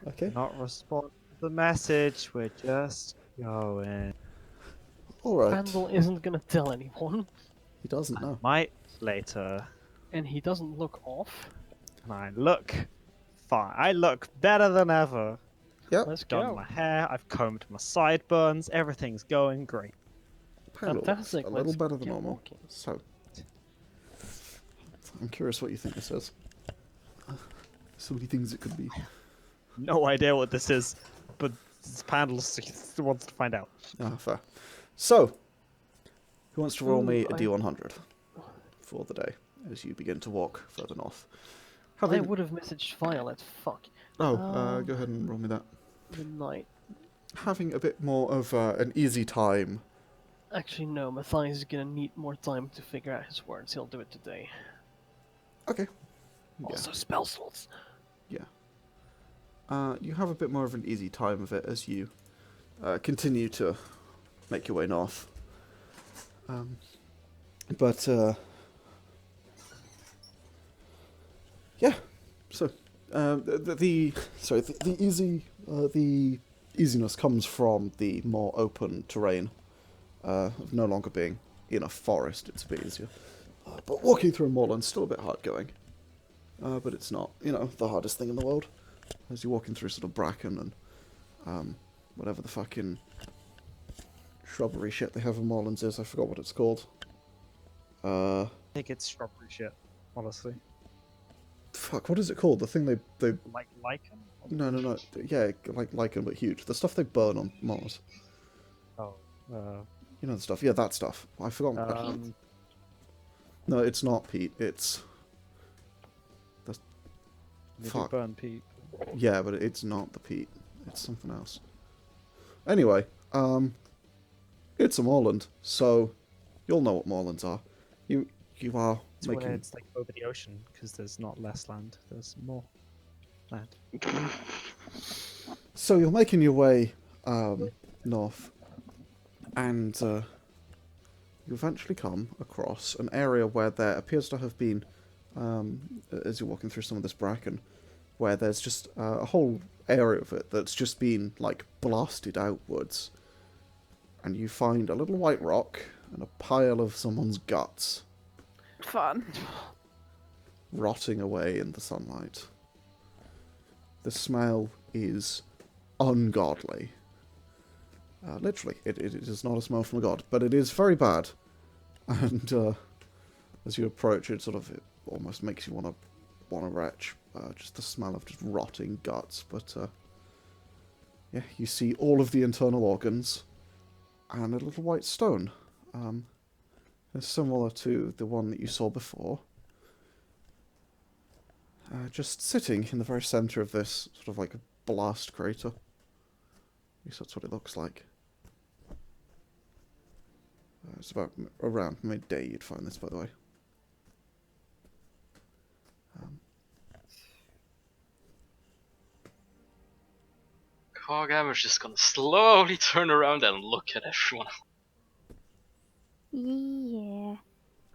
Okay. Not respond to the message, we're just going. Alright. Pandal isn't gonna tell anyone, He doesn't know. Might later. and he doesn't look off. And I look fine. I look better than ever. Yep. Let's Done go. my hair, I've combed my sideburns, everything's going great. Pandal looks Fantastic. a little Let's better than get normal. walking. So, I'm curious what you think this is. So many things it could be. No idea what this is, but Pandal wants to find out. Ah, fair. So, who wants to roll me a Ooh, D100 for the day as you begin to walk further north? I would have messaged Violet. Fuck. Oh, go ahead and roll me that. Midnight. Having a bit more of an easy time. Actually, no. Mathias is gonna need more time to figure out his words. He'll do it today. Okay. Also, spell slots. Yeah. You have a bit more of an easy time of it as you continue to make your way north. Yeah. So the easiness comes from the more open terrain of no longer being in a forest. It's a bit easier. But walking through a moorland's still a bit hard going. But it's not, the hardest thing in the world. As you're walking through sort of bracken and whatever the fucking shrubbery shit they have in moorlands is. I forgot what it's called. I think it's shrubbery shit, honestly. Fuck, what is it called? The thing they Like lichen? No. Yeah, like lichen, but huge. The stuff they burn on Mars. Oh, You know the stuff. Yeah, that stuff. I forgot. No, it's not peat. It's... you Fuck. burn peat. Yeah, but it's not the peat. It's something else. Anyway, it's a moorland, so you'll know what moorlands are. You are It's making... where it's like over the ocean, because there's not less land, there's more land. So you're making your way north, and you eventually come across an area where there appears to have been, as you're walking through some of this bracken, where there's just a whole area of it that's just been, like, blasted outwards. And you find a little white rock and a pile of someone's guts Fun. rotting away in the sunlight. The smell is ungodly. Literally, it is not a smell from a god, but it is very bad. And as you approach it, it almost makes you want to retch. Just the smell of just rotting guts. But yeah, you see all of the internal organs and a little white stone. It's similar to the one that you saw before. Just sitting in the very centre of this sort of like a blast crater. At least that's what it looks like. It's about around midday you'd find this, by the way. Coghammer's just gonna slowly turn around and look at everyone.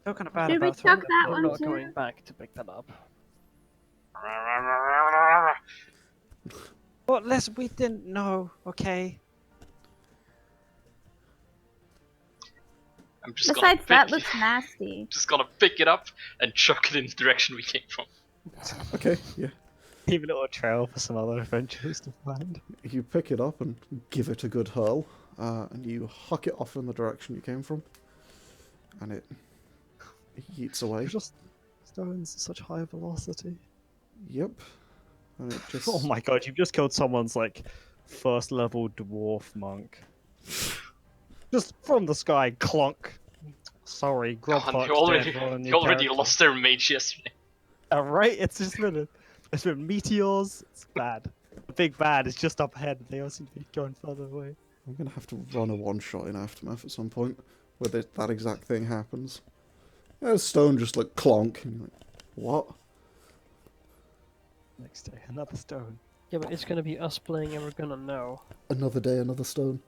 feel kind of bad Should we about throwing chuck the that book. I'm one not too? going back to pick that up. But we didn't know, okay? I'm just Besides, that gonna looks nasty. just gonna pick it up and chuck it in the direction we came from. Okay, yeah. Even a little trail for some other adventures to find. You pick it up and give it a good hurl, and you huck it off in the direction you came from, and it yeets away. Just stones at such high velocity. Yep. And it just... Oh my god, you've just killed someone's like first level dwarf monk. Just from the sky, clunk. Sorry, Grub God, Fox they already lost their mage yesterday. Right? It's been meteors. It's bad. The big bad is just up ahead. They all seem to be going further away. I'm going to have to run a one-shot in Aftermath at some point, where that exact thing happens. Yeah, stone just like clonk, and you're like, what? Next day, another stone. Yeah, but it's gonna be us playing and we're gonna know. Another day, another stone.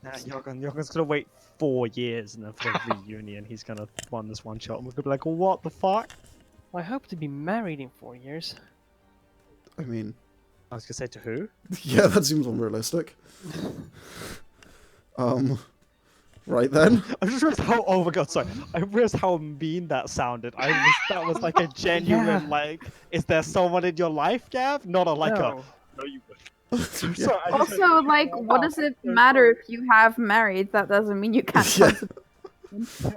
Nah, Yargon's gonna wait 4 years, and then for the reunion, he's gonna run this one shot, and we're gonna be like, what the fuck? I hope to be married in 4 years. I mean, I was gonna say to who? yeah, that seems unrealistic. Right then. I just realized how. Oh my god, sorry. I realized how mean that sounded. That was like a genuine Yeah. like. Is there someone in your life, Gav? Not a like No. a. No, you would. Yeah. Sorry, I just- Also, like, what does it matter if you have married? That doesn't mean you can't. Yeah.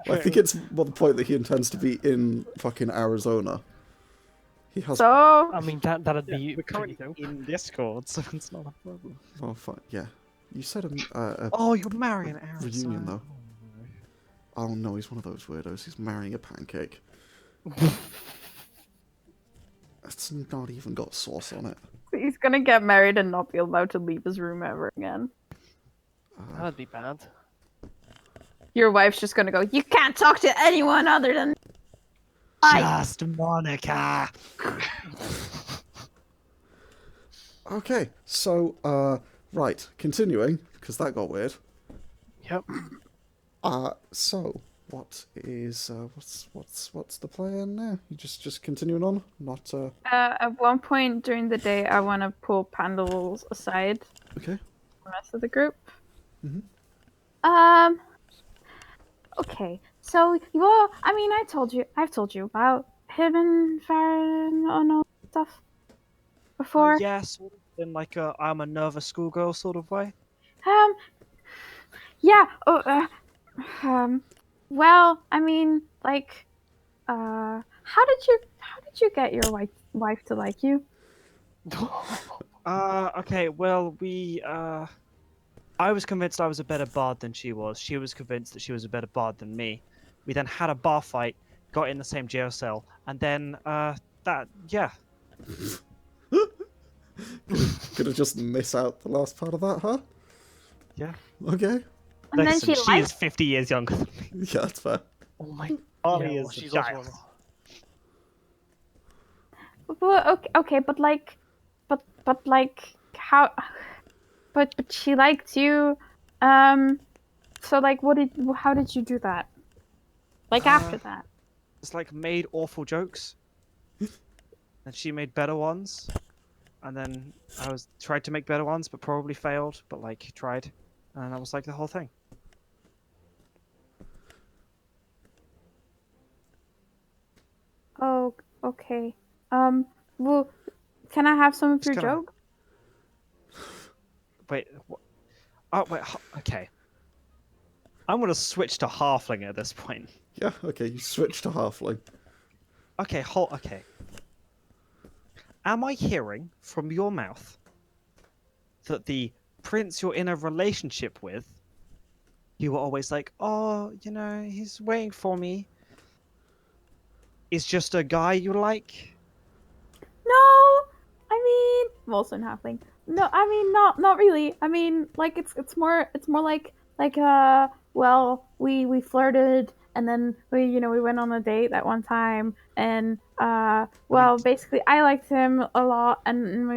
I think it's the point that he intends to be in fucking Arizona. He has... So, I mean, that'd be We're pretty currently dope. in Discord, so it's not a problem. Oh, fine. Yeah. You said a Oh, you're marrying Aaron. reunion, though. Oh no, he's one of those weirdos. He's marrying a pancake. It's not even got sauce on it. he's gonna get married and not be allowed to leave his room ever again. That'd be bad. Your wife's just gonna go, you can't talk to anyone other than I. Just Monica. Okay, so, right, continuing, because that got weird. Yep. So, what is, what's the plan now? You just continuing on? Not, At one point during the day, I want to pull Pandal aside okay. from the rest of the group. Mhm. Okay, so I've told you about him and Farron and all that stuff before. Yeah, sort of in like a I'm a nervous schoolgirl sort of way. Yeah. Well, I mean, like, how did you get your wife to like you? Okay, well, I was convinced I was a better bard than she was. She was convinced that she was a better bard than me. We then had a bar fight, got in the same jail cell, and then, yeah. Gonna just miss out the last part of that, huh? Yeah. Okay. And then Listen, she she liked. is 50 years younger than me. Yeah, that's fair. Oh my. Marlie yeah, is well, she's a also child. Well, okay, but like, how? But she liked you. So like, how did you do that? Like after that? It's like made awful jokes, and she made better ones, and then I tried to make better ones, but probably failed, but like tried, and that was like the whole thing. Oh, okay. Well, can I have some of your Just gonna- joke? Wait, what? Oh wait, okay. I'm gonna switch to halfling at this point. Yeah, okay, you switch to halfling. Okay, okay. Am I hearing from your mouth that the prince you're in a relationship with, you were always like, oh, he's waiting for me, is just a guy you like? No, I mean, I'm also in halfling. No, I mean, not really. I mean, like it's more like well, we flirted and then we went on a date that one time and well, basically I liked him a lot and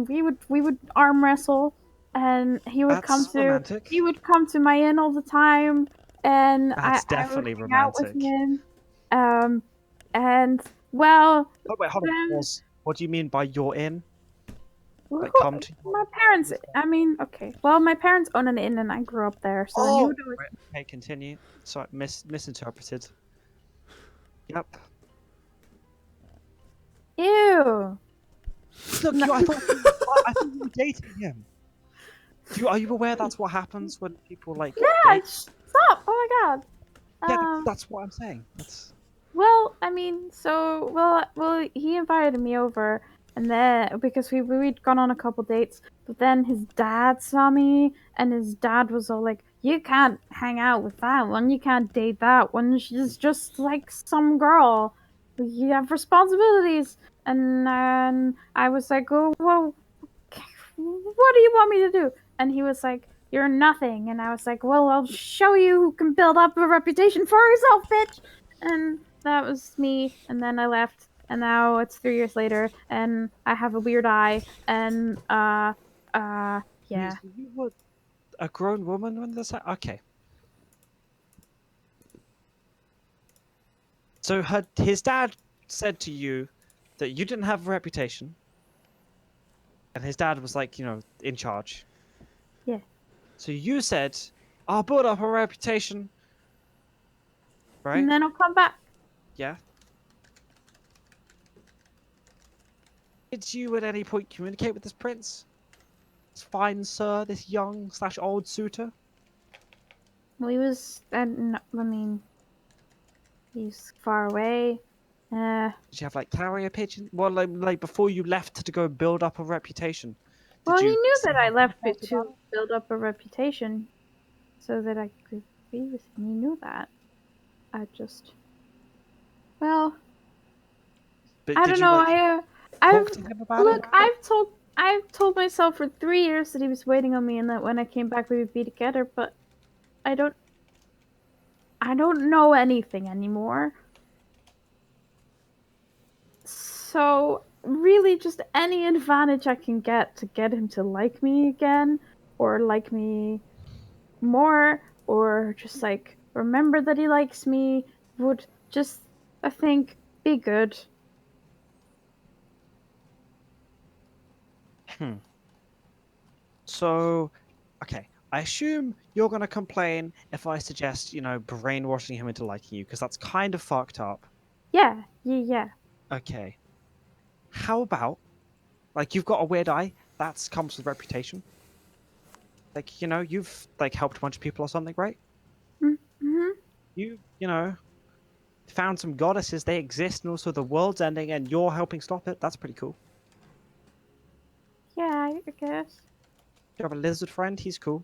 we would arm wrestle and he would That's romantic. my inn all the time and That's I definitely would hang out with romantic. him And well, Oh wait, hold on. then Pause. What do you mean by you're in? Like who- come to? my parents. I mean, okay. Well, my parents own an inn, and I grew up there, so I knew there was. Right, okay, continue. Sorry, misinterpreted. Yep. Ew. Look, No. I thought you were dating him. Are you aware that's what happens when people like? Yeah. date? Stop. Oh my god. Yeah, that's what I'm saying. That's. Well, I mean, so well, he invited me over, and then because we'd gone on a couple dates, but then his dad saw me, and his dad was all like, "You can't hang out with that one. You can't date that one. She's just like some girl. You have responsibilities." And then I was like, "Oh, well, what do you want me to do?" And he was like, "You're nothing." And I was like, "Well, I'll show you who can build up a reputation for herself, bitch." And that was me. And then I left. And now it's 3 years later, and I have a weird eye. And yeah. So you were a grown woman when this happened? Okay. So his dad said to you that you didn't have a reputation, and his dad was like, in charge. Yeah. So you said, "I'll build up a reputation," right? And then I'll come back. Yeah. Did you at any point communicate with this prince? This fine sir, this young/old suitor? Well, he was. I mean, he's far away. Did you have like carrier pigeon? Well, like before you left to go build up a reputation. Well, did he you knew say that I left anything it about to build up a reputation, so that I could be with him. He knew that. I just. Well, But I did don't you know. like I've talk to him about look. it? I've told myself for 3 years that he was waiting on me, and that when I came back we would be together. But I don't. I don't know anything anymore. So really, just any advantage I can get to get him to like me again, or like me more, or just like remember that he likes me, would just, I think, be good. So, okay. I assume you're gonna complain if I suggest, brainwashing him into liking you, because that's kind of fucked up. Yeah, yeah. Okay. How about, like, you've got a weird eye. That comes with reputation. Like, you've like helped a bunch of people or something, right? Mm-hmm. You found some goddesses. They exist, and also the world's ending, and you're helping stop it. That's pretty cool. Yeah, I guess. You have a lizard friend. He's cool.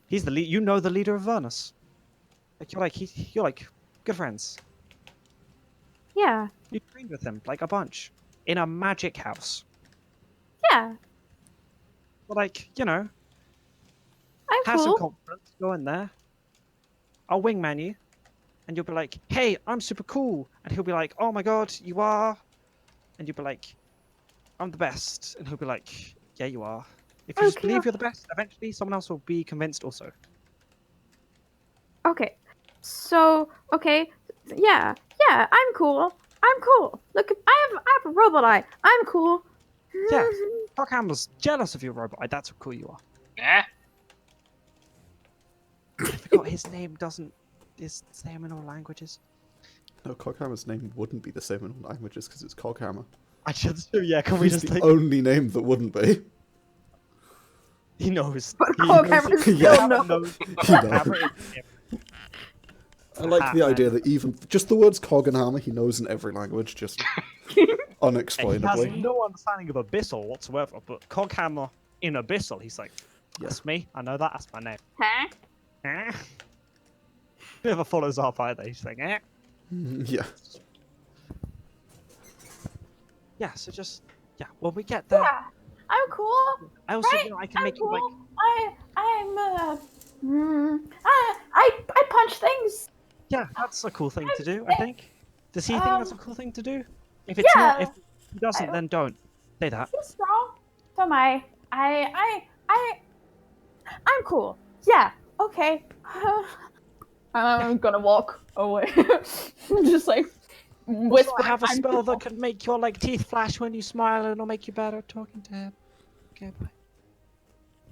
He's the lead. The leader of Vernus. You're like good friends. Yeah, You trained with him like a bunch in a magic house. yeah. But I'm have some cool. confidence. Go in there. I'll wingman you, and you'll be like, "Hey, I'm super cool," and he'll be like, "Oh my god, you are," and you'll be like, "I'm the best," and he'll be like, "Yeah, you are." If you just Okay, believe you're the best, eventually someone else will be convinced also. Okay. So, okay. Yeah, I'm cool. I'm cool. Look, I have a robot eye. I'm cool. Yeah. Coghammer's jealous of your robot. That's how cool you are. Eh? I forgot his name is the same in all languages. No, Coghammer's name wouldn't be the same in all languages because it's Coghammer. I just yeah. Can we He's just the only name that wouldn't be. He knows. But He Coghammer knows- still Yeah. knows. He Coghammer knows. is him. I like the idea that even just the words Cog and Hammer he knows in every language, just He has unexplainably. no understanding of Abyssal whatsoever, but Coghammer in Abyssal, he's like, "That's me. I know that. That's my name." Huh? Eh? Never follows up either. He's like, "Eh." Yeah. Yeah. So just when we get there, Yeah, I'm cool. I also Right? I can I'm make cool. you like. I punch things. Yeah, that's a cool thing to do, I think. Does he think that's a cool thing to do? If it's yeah. not, if he doesn't, then don't. Say that. He's strong. So am I. I'm cool. Yeah. Okay. I'm gonna walk away. Just like whisper. I have a I'm spell cool. that can make your like teeth flash when you smile, and it'll make you better at talking to him. Okay, bye.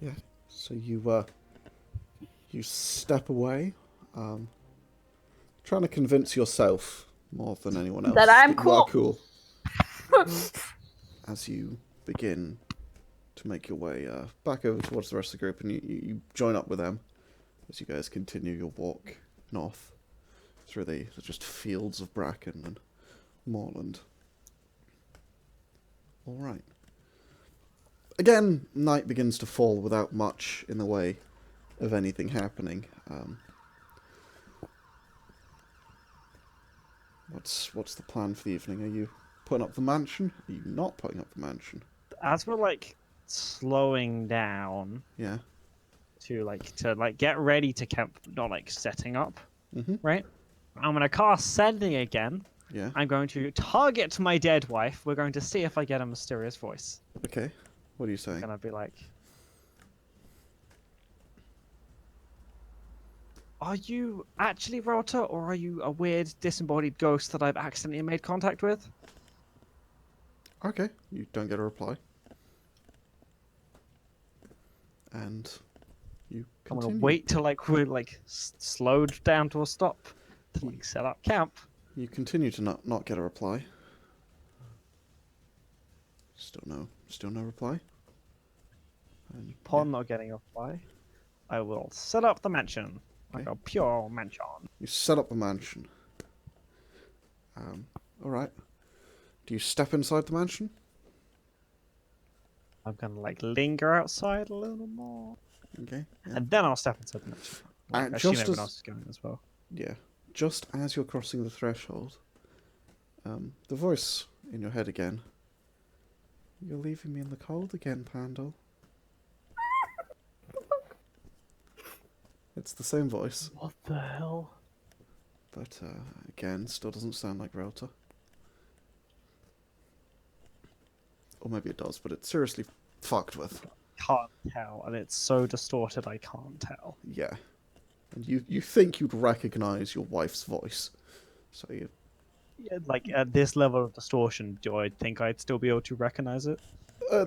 Yeah. So you step away, trying to convince yourself more than anyone else That I'm you are cool. cool. As you begin to make your way back over towards the rest of the group, and you join up with them as you guys continue your walk north through the just fields of bracken and moorland. All right. Again, night begins to fall without much in the way of anything happening. What's the plan for the evening? Are you putting up the mansion? Are you not putting up the mansion? As we're like slowing down Yeah. to get ready to camp, not like setting up, Mm-hmm. right? I'm gonna cast sending again. Yeah. I'm going to target my dead wife. We're going to see if I get a mysterious voice. Okay. What are you saying? Gonna be like, are you actually Rota, or are you a weird disembodied ghost that I've accidentally made contact with? Okay. You don't get a reply. And you I'm continue. gonna wait till like we're like slowed down to a stop to like set up camp. You continue to not get a reply. Still no reply. And, Upon not getting a reply, I will set up the mansion. Like Okay. a pure mansion. You set up the mansion. Alright. Do you step inside the mansion? I'm gonna like linger outside a little more. Okay. Yeah. And then I'll step inside the mansion. Like, And I assume just everyone as- else is going as well. Yeah. Just as you're crossing the threshold, the voice in your head again. You're leaving me in the cold again, Pandal. It's the same voice, What the hell? but again, still doesn't sound like Rota. Or maybe it does, but it's seriously fucked with. Can't tell, and it's so distorted I can't tell. Yeah. And you think you'd recognize your wife's voice. So you... Yeah, like at this level of distortion, do I think I'd still be able to recognize it?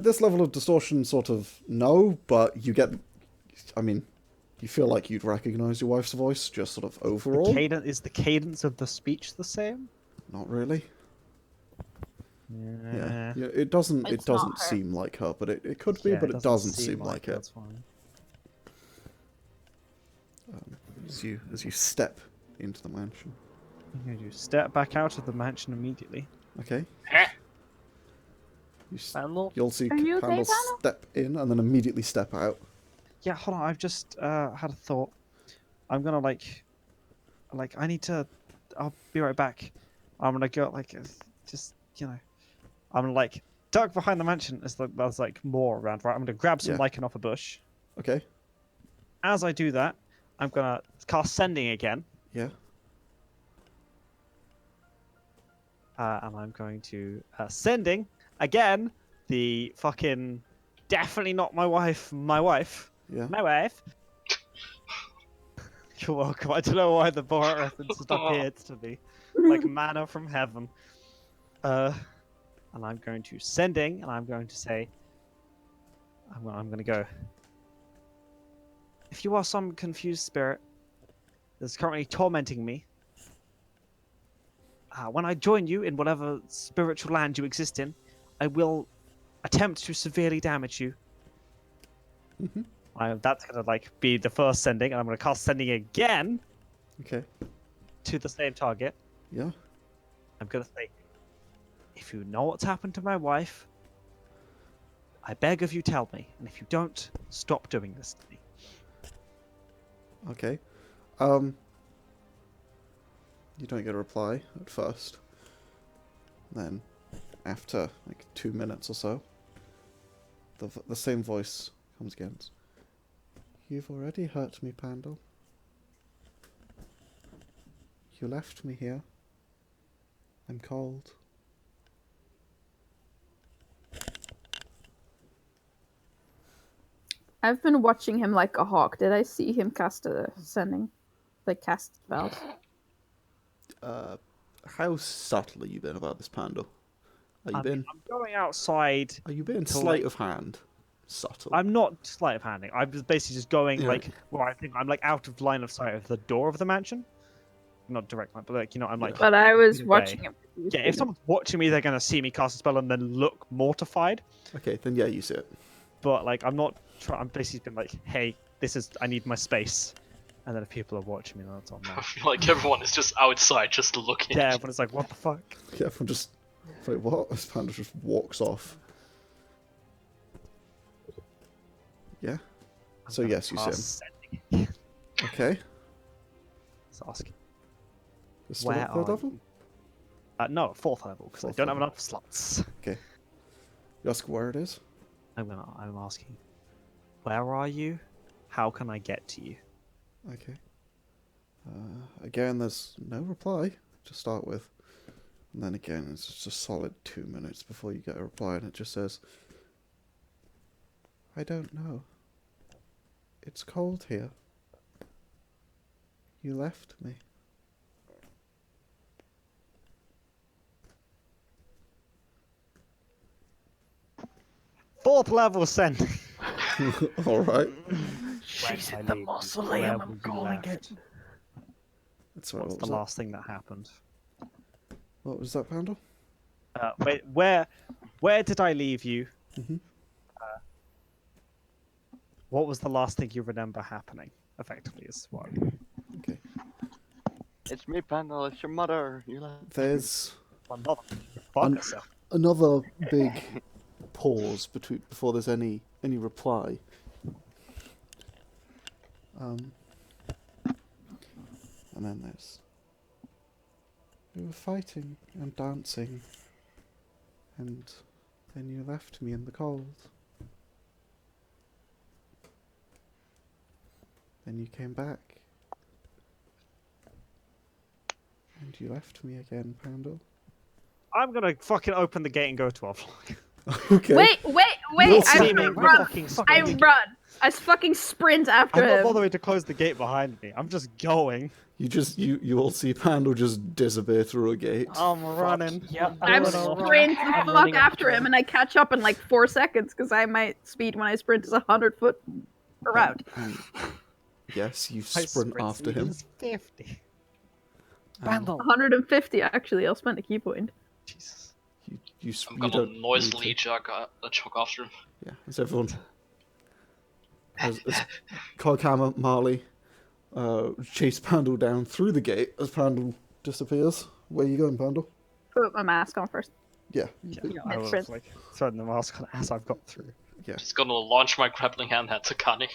this level of distortion, sort of, no, but you get... I mean, you feel like you'd recognize your wife's voice, just sort of overall. Is the cadence of the speech the same? Not really. Yeah. Yeah, it doesn't It's doesn't not her. seem like her, but it could be, but it doesn't seem like it. That's fine. As you step into the mansion. I'm going to step back out of the mansion immediately. Okay. Huh? Pandal? You'll see Are you okay, Pandal Pandal? step in and then immediately step out. Yeah, hold on. I've just had a thought. I'm gonna like I need to. I'll be right back. I'm gonna go just I'm gonna duck behind the mansion as there's like more around. Right, I'm gonna grab some Yeah. lichen off a bush. Okay. As I do that, I'm gonna cast sending again, Yeah. and I'm going to sending again. The fucking definitely not my wife. My wife. Yeah. My wife. You're welcome. I don't know why the Borat reference just appeared to me. Like manna from heaven. And I'm going to sending, and I'm going to say, I'm going to go. If you are some confused spirit that's currently tormenting me, when I join you in whatever spiritual land you exist in, I will attempt to severely damage you. Mhm. That's gonna be the first sending, and I'm gonna cast sending again Okay. to the same target. Yeah. I'm gonna say, if you know what's happened to my wife, I beg of you tell me, and if you don't, stop doing this to me. Okay. You don't get a reply at first. Then, after 2 minutes or so, the same voice comes again. You've already hurt me, Pandal. You left me here. I'm cold. I've been watching him like a hawk. Did I see him cast a sending? like cast spells. How subtle are you been about this, Pandal? Are you I'm going outside. Are you being to, sleight like- of hand? Subtle. I'm not sleight of handing. I'm just basically just going Yeah. like where I think I'm like out of line of sight of the door of the mansion. Not direct line, but like I'm like. But I was Either watching way. it. with you, Yeah, if so- someone's watching me, they're gonna see me cast a spell and then look mortified. Okay, then yeah, you see it. But like I'm not. I'm basically been like, hey, I need my space. And then if people are watching me, then that's on I them. feel like everyone is just outside, just looking. Yeah, but it's like, what the fuck? Yeah, everyone just. Wait, what? This Panda just walks off. Yeah. So yes, you see him. Ascending. Okay. Let's ask. It's still Where at third are level? you? No, 4th level, because I Fourth don't have level. enough slots. You ask where it is? I'm asking. Where are you? How can I get to you? Okay. Again, there's no reply to start with. And then again, it's just a solid 2 minutes before you get a reply, and it just says, I don't know. It's cold here. You left me. Fourth level send. Alright. She's Where in did the I leave you? mausoleum, Where I'm were you calling it. left? That's right, What's what the was that? last thing that happened? What was that, Pandal? Wait, where did I leave you? Mhm. What was the last thing you remember happening? Effectively, is what. Okay. It's me, Pandal. It's your mother. You left. There's Well, not fuck Un- yourself. another big pause before there's any reply. And then there's we were fighting and dancing, and then you left me in the cold. Then you came back, and you left me again, Pandal. I'm gonna fucking open the gate and go 12. Okay. Wait! You're I screaming, run! fucking I screaming. run! I fucking sprint after I'm not him. bothering to close the gate behind me. I'm just going. You all see Pandal just disappear through a gate. I'm running. Yeah, I'm running over. sprint the I'm fuck running after after him, and I catch up in like 4 seconds because my speed when I sprint is 100 foot per round. And yes, you My sprint sprint after speed him. is 50. Pandal. 150 actually. I'll spend a key point. Jesus. I'm You gonna don't noisily need to. jog after him. Yeah, as everyone. As Coghammer, Marlie, chase Pandal down through the gate as Pandal disappears. Where are you going, Pandal? Put my mask on first. Yeah. I was Sprint. like throwing the mask on as I've got through. Just gonna launch my grappling hand at Akane.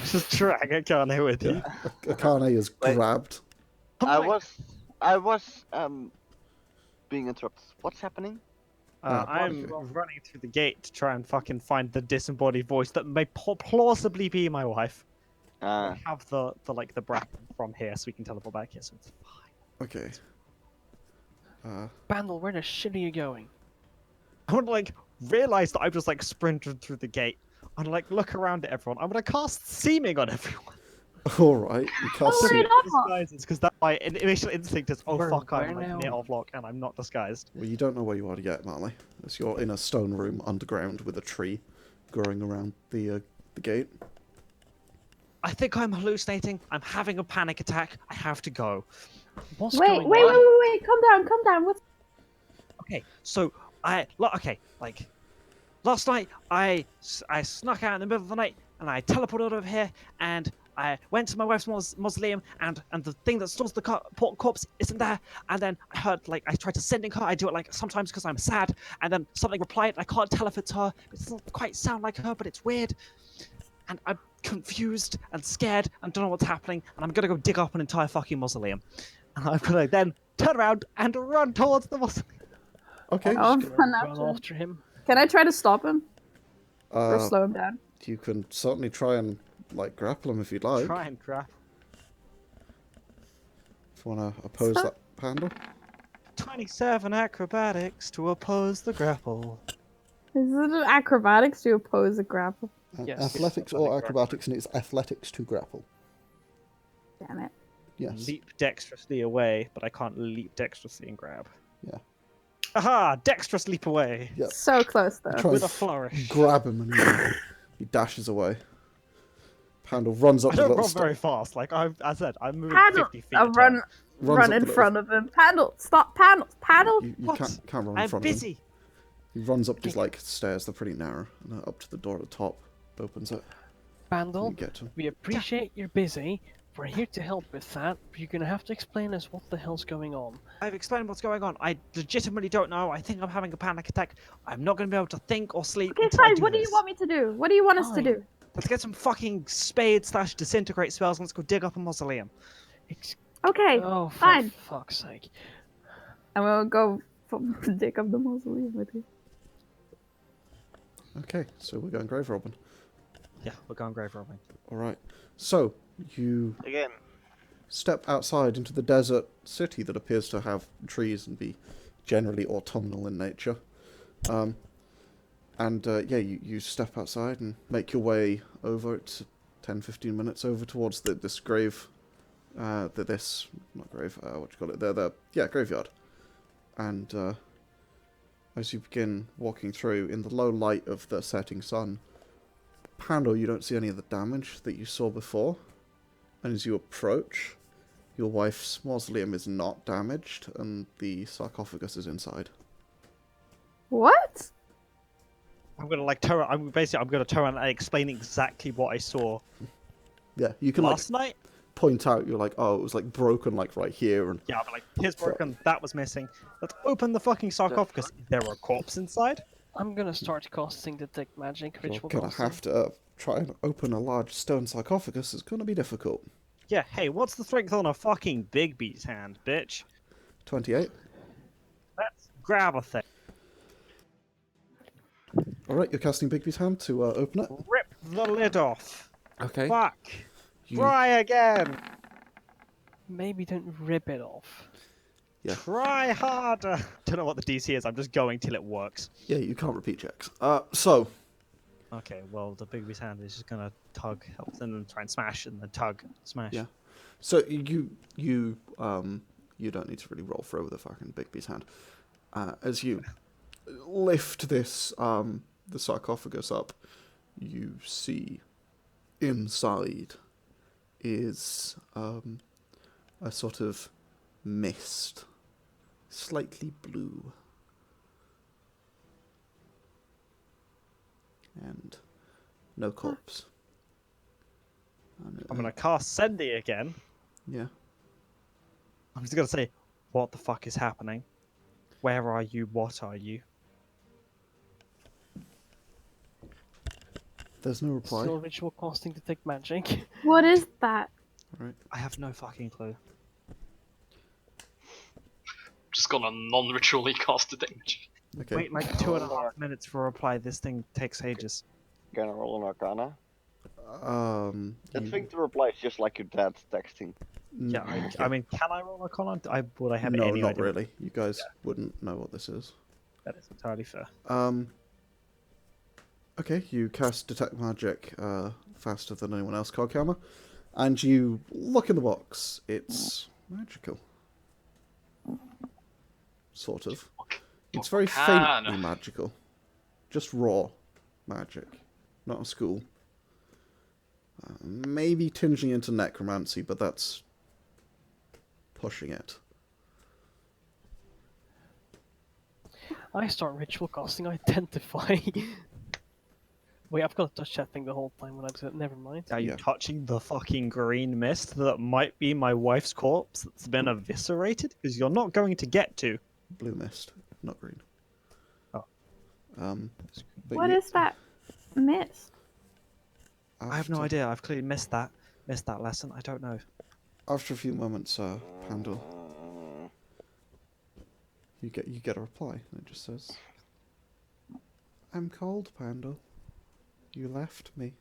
Just drag Akane with you. Akane is Wait. grabbed. I was being interrupted. What's happening? I'm running through the gate to try and fucking find the disembodied voice that may plausibly be my wife. I have the bracket from here so we can teleport back here, so it's fine. Okay. Pandal, where the shit are you going? I would realize that I've just sprinted through the gate. And look around at everyone. I'm gonna cast seeming on everyone. Alright, you cast Oh, see. right on. Disguises, because that my initial instinct is, oh Where- fuck, I'm where now? near Ovlock and I'm not disguised. Well, you don't know where you are yet, Marley. As you're in a stone room underground with a tree growing around the gate. I think I'm hallucinating. I'm having a panic attack. I have to go. What's Wait! going on? Calm down. What's Okay, so last night I snuck out in the middle of the night and I teleported over here and I went to my wife's mausoleum and the thing that stores the corpse isn't there. And then I heard I tried to sending her. I do it sometimes because I'm sad. And then something replied. I can't tell if it's her. It doesn't quite sound like her, but it's weird. And I'm confused and scared and don't know what's happening. And I'm gonna go dig up an entire fucking mausoleum. And I'm gonna then turn around and run towards the mausoleum. Okay. Oh, I'm Just run gonna after run him. after him. Can I try to stop him or Uh, slow him down? you can certainly try and grapple him if you'd like. Try and grab. If you want to oppose that Pandal. 27 acrobatics to oppose the grapple. Is it acrobatics to oppose a grapple? Yes. Athletics or acrobatics, and it's athletics to grapple. Damn it. Yes. Leap dexterously away, but I can't leap dexterously and grab. Yeah. Aha! Dexterous leap away Yep. So close though. Try with a and flourish. grab him and he dashes away. Pandal runs up I the don't little run very fast. Like I said, I'm moving Paddle. 50 feet. At a Run, time. run up in the front of him. Paddle. Stop. Paddle. Paddle. You What? can't run in I'm front of him. busy. He runs up these like stairs. They're pretty narrow, and up to the door at the top. Opens it. You Pandal, get to him. we appreciate you're busy. We're here to help with that, but you're gonna have to explain us what the hell's going on. I've explained what's going on. I legitimately don't know. I think I'm having a panic attack. I'm not going to be able to think or sleep Okay, until I fine. do What do you this. want me to do? What do you want us to Fine. do? Let's get some fucking spade/disintegrate spells. Let's go dig up a mausoleum. Okay, Oh, for fine. fuck's sake. And we'll go dig up the mausoleum with you. Okay, so we're going grave robbing. Yeah, we're going grave robbing. All right. So you Again. step outside into the desert city that appears to have trees and be generally autumnal in nature. Yeah, you step outside and make your way over. It's 10-15 minutes over towards this grave. Not grave. What do you call it? Graveyard. And as you begin walking through in the low light of the setting sun, Pandal, you don't see any of the damage that you saw before. And as you approach, your wife's mausoleum is not damaged, and the sarcophagus is inside. What? I'm gonna I'm gonna turn around and explain exactly what I saw Yeah, you can last night. point out. You're like, oh, it was like broken, like right here, and Yeah, but like here's broken. That was missing. Let's open the fucking sarcophagus. Is there a corpse inside? I'm gonna start casting Detect Magic, you're Ritual gonna casting. have to try and open a large stone sarcophagus. It's gonna be difficult. Yeah. Hey, what's the strength on a fucking Bigby's hand, bitch? 28. Let's grab a thing. All right, you're casting Bigby's hand to open it. Rip the lid off. Okay. Fuck. You- Try again. Maybe don't rip it off. Yeah. Try harder. Don't know what the DC is. I'm just going till it works. Yeah, you can't repeat checks. So Okay. Well, the Bigby's hand is just gonna tug, help, and then try and smash, and then tug, smash. Yeah. So you don't need to really roll through with a fucking Bigby's hand. As you lift this the sarcophagus up, you see inside is a sort of mist, slightly blue, and no corpse. I'm gonna cast Sendy again. Yeah. I'm just gonna say, what the fuck is happening? Where are you? What are you? There's no reply. Still Ritual casting Detect Magic. What is that? Right. I have no fucking clue. Just gonna non-ritually cast a damage. Okay. Wait like 2.5 minutes for a reply. This thing takes ages. Gonna roll an Arcana. That you- thing to reply is just like your dad's texting. Yeah, I mean, can I roll a con? Would I have no, any not idea? really. You guys wouldn't know what this is. That is entirely fair. Okay, you cast Detect Magic faster than anyone else, Coghammer, and you look in the box. It's magical. Sort of. It's very Arcana. faintly magical. Just raw magic. Not a school. Maybe tinging into necromancy, but that's pushing it. I start Ritual casting Identify. Wait, I've got to touch that thing the whole time when I do it. Never mind. Are you Yeah. touching the fucking green mist that might be my wife's corpse that's been eviscerated? Because you're not going to get to. Blue mist, not green. Oh. But What you- is that mist? I have no after- idea. I've clearly missed that lesson. I don't know. After a few moments, Pandal, you get a reply, and it just says, "I'm cold, Pandal. You left me.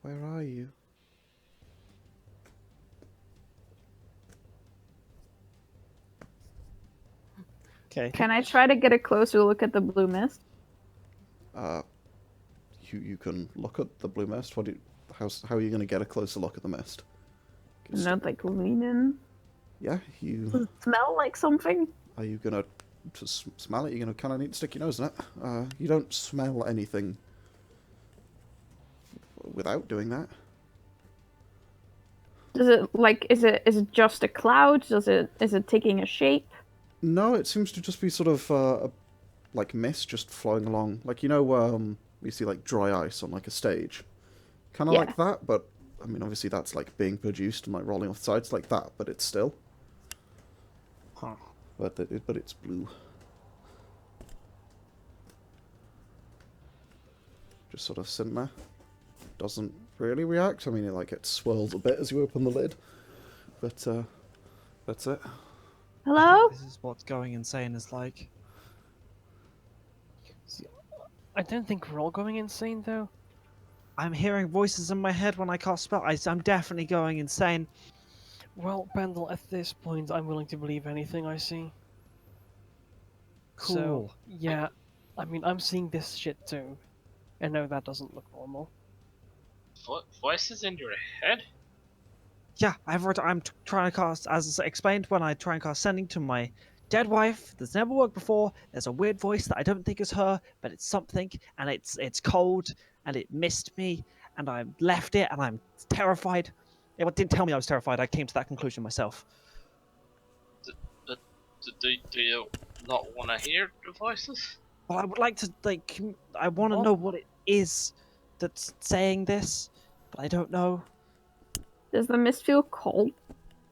Where are you?" Okay. Can I try to get a closer look at the blue mist? You can look at the blue mist. how are you going to get a closer look at the mist? And not like lean in. Yeah, Does it smell like something? are you going to smell it? You're going to kind of need to stick your nose in it. You don't smell anything without doing that. Does it like is it just a cloud? Is it taking a shape? No, it seems to just be sort of like mist just flowing along. Like, we see like dry ice on like a stage. Kind of Yeah. like that, but I mean, obviously that's like being produced and like rolling off the sides like that, but it's still. Huh. But it's blue. Just sort of sitting there. Doesn't really react. I mean, it swirls a bit as you open the lid. But that's it. Hello? This is what going insane is like. I don't think we're all going insane though. I'm hearing voices in my head when I cast spell. I'm definitely going insane. Well, Pandal, at this point, I'm willing to believe anything I see. So, Cool. yeah, I mean, I'm seeing this shit too. And no, that doesn't look normal. Voices in your head? Yeah, I'm trying to cast, as explained when I try and cast sending to my dead wife. That's never worked before. There's a weird voice that I don't think is her, but it's something, and it's cold, and it missed me, and I left it, and I'm terrified. It didn't tell me I was terrified. I came to that conclusion myself. Do you not want to hear the voices? Well, I would like to, like, I want to What? know what it is that's saying this, but I don't know. Does the mist feel cold?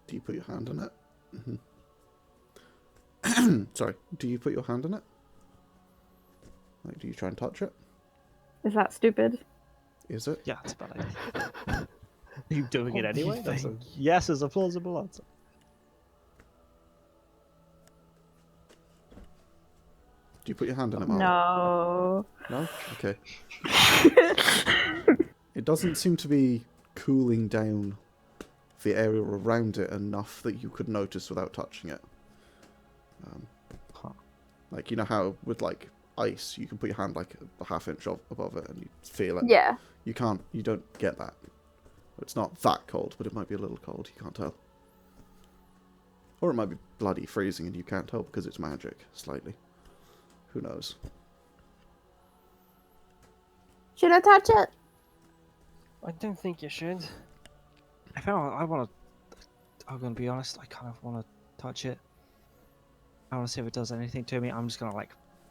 Do you put your hand on it? Mm-hmm. Sorry. Do you put your hand on it? Like, do you try and touch it? Is that stupid? Is it? Yeah, it's a bad idea. Are you doing it What do you anyway? That's a think? yes is a plausible answer. Do you put your hand on it, Marlie? No. No? Okay. It doesn't seem to be cooling down the area around it enough that you could notice without touching it. Huh. Like, you know how with like ice, you can put your hand like a half inch above it and you feel it. Yeah. You don't get that. It's not that cold, but it might be a little cold. You can't tell. Or it might be bloody freezing and you can't tell because it's magic, slightly. Who knows? Should I touch it? I don't think you should. I want to. I'm gonna be honest. I kind of want to touch it. I want to see if it does anything to me. I'm just gonna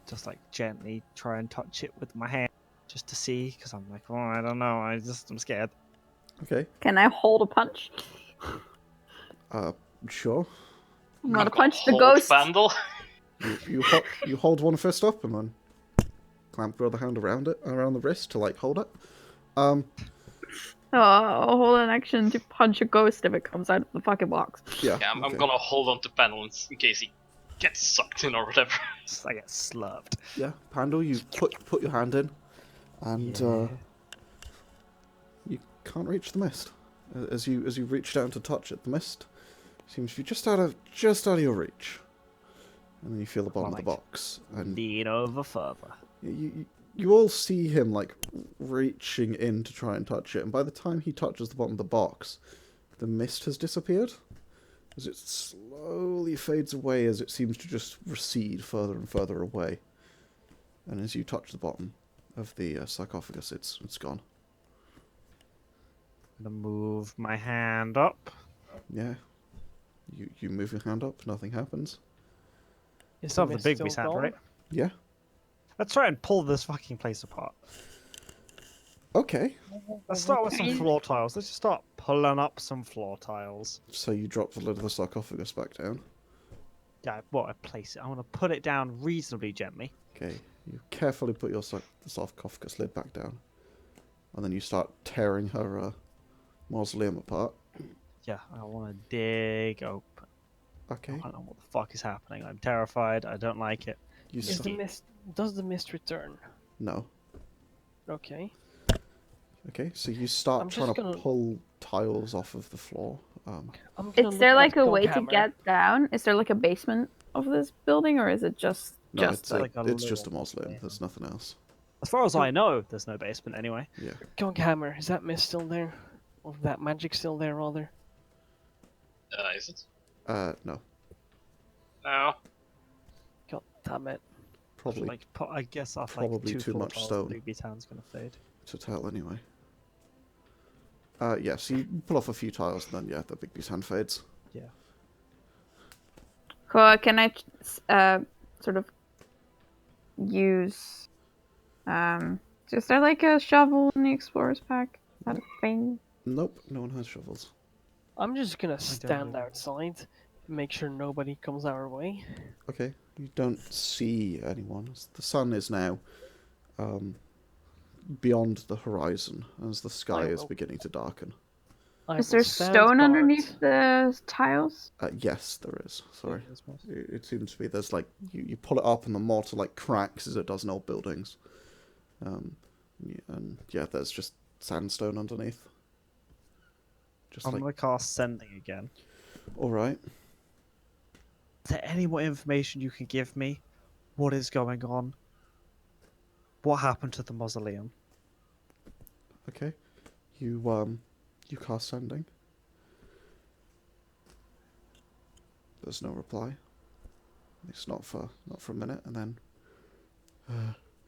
just gently try and touch it with my hand, just to see, because I'm like, oh, I don't know. I'm scared. Okay. Can I hold a punch? Sure. I'm gonna Not punch the hold ghost. Pandal. You hold one fist up and then clamp your other hand around the wrist to like hold it. Oh, I'll hold an action to punch a ghost if it comes out of the fucking box. Yeah. Yeah, I'm okay. gonna hold on to Pandal in case he gets sucked in or whatever. I get slurped. Yeah, Pandal, you put your hand in, and you can't reach the mist. As you reach down to touch it, the mist seems to be just out of your reach. And then you feel the bottom of the box, and Lean over further. you all see him like reaching in to try and touch it, and by the time he touches the bottom of the box, the mist has disappeared. As it slowly fades away, as it seems to just recede further and further away. And as you touch the bottom of the sarcophagus, it's gone. I'm gonna move my hand up. Yeah. You move your hand up, nothing happens. Is It's not the mist big still hand, gone? right? Yeah. Let's try and pull this fucking place apart. Okay. Let's start with some floor tiles. Let's just start pulling up some floor tiles. So you drop the lid of the sarcophagus back down. Yeah, I place it. I want to put it down reasonably gently. Okay. You carefully put the sarcophagus lid back down. And then you start tearing her mausoleum apart. Yeah, I want to dig open. Okay. I don't know what the fuck is happening. I'm terrified. I don't like it. You Is the st- mist? Does the mist return? No. Okay. Okay, so you start I'm trying just to gonna- pull tiles off of the floor. I'm gonna Is look there at like a way to Coghammer. get down? Is there like a basement of this building, or is it just No, just it's, like like a it's just a little mausoleum. thing. There's nothing else. As far as I know, there's no basement anyway. Yeah. Coghammer, is that mist still there? Or that magic still there, rather? Is it? No. No. God damn it. Probably Like, I guess after probably like two too full much tiles, stone. the Big Town's gonna fade. to tell anyway. Yeah, so you pull off a few tiles and then, yeah, the big hand fades. Yeah. Cool. Can I sort of use is there like a shovel in the explorer's pack? That a thing? Nope, no one has shovels. I'm just gonna don't stand know. outside, make sure nobody comes our way. Okay, you don't see anyone. The sun is now beyond the horizon as the sky I is will- beginning to darken. I Is will there stand stone guard. underneath the tiles? Yes, there is. Sorry. Yeah, there's more. It seems to be there's like you pull it up and the mortar like cracks as it does in old buildings. And yeah, there's just sandstone underneath. Just I'm like gonna cast Sending again. all right. Is there any more information you can give me? What is going on? What happened to the mausoleum? Okay. You cast sending. There's no reply. It's not for a minute, and then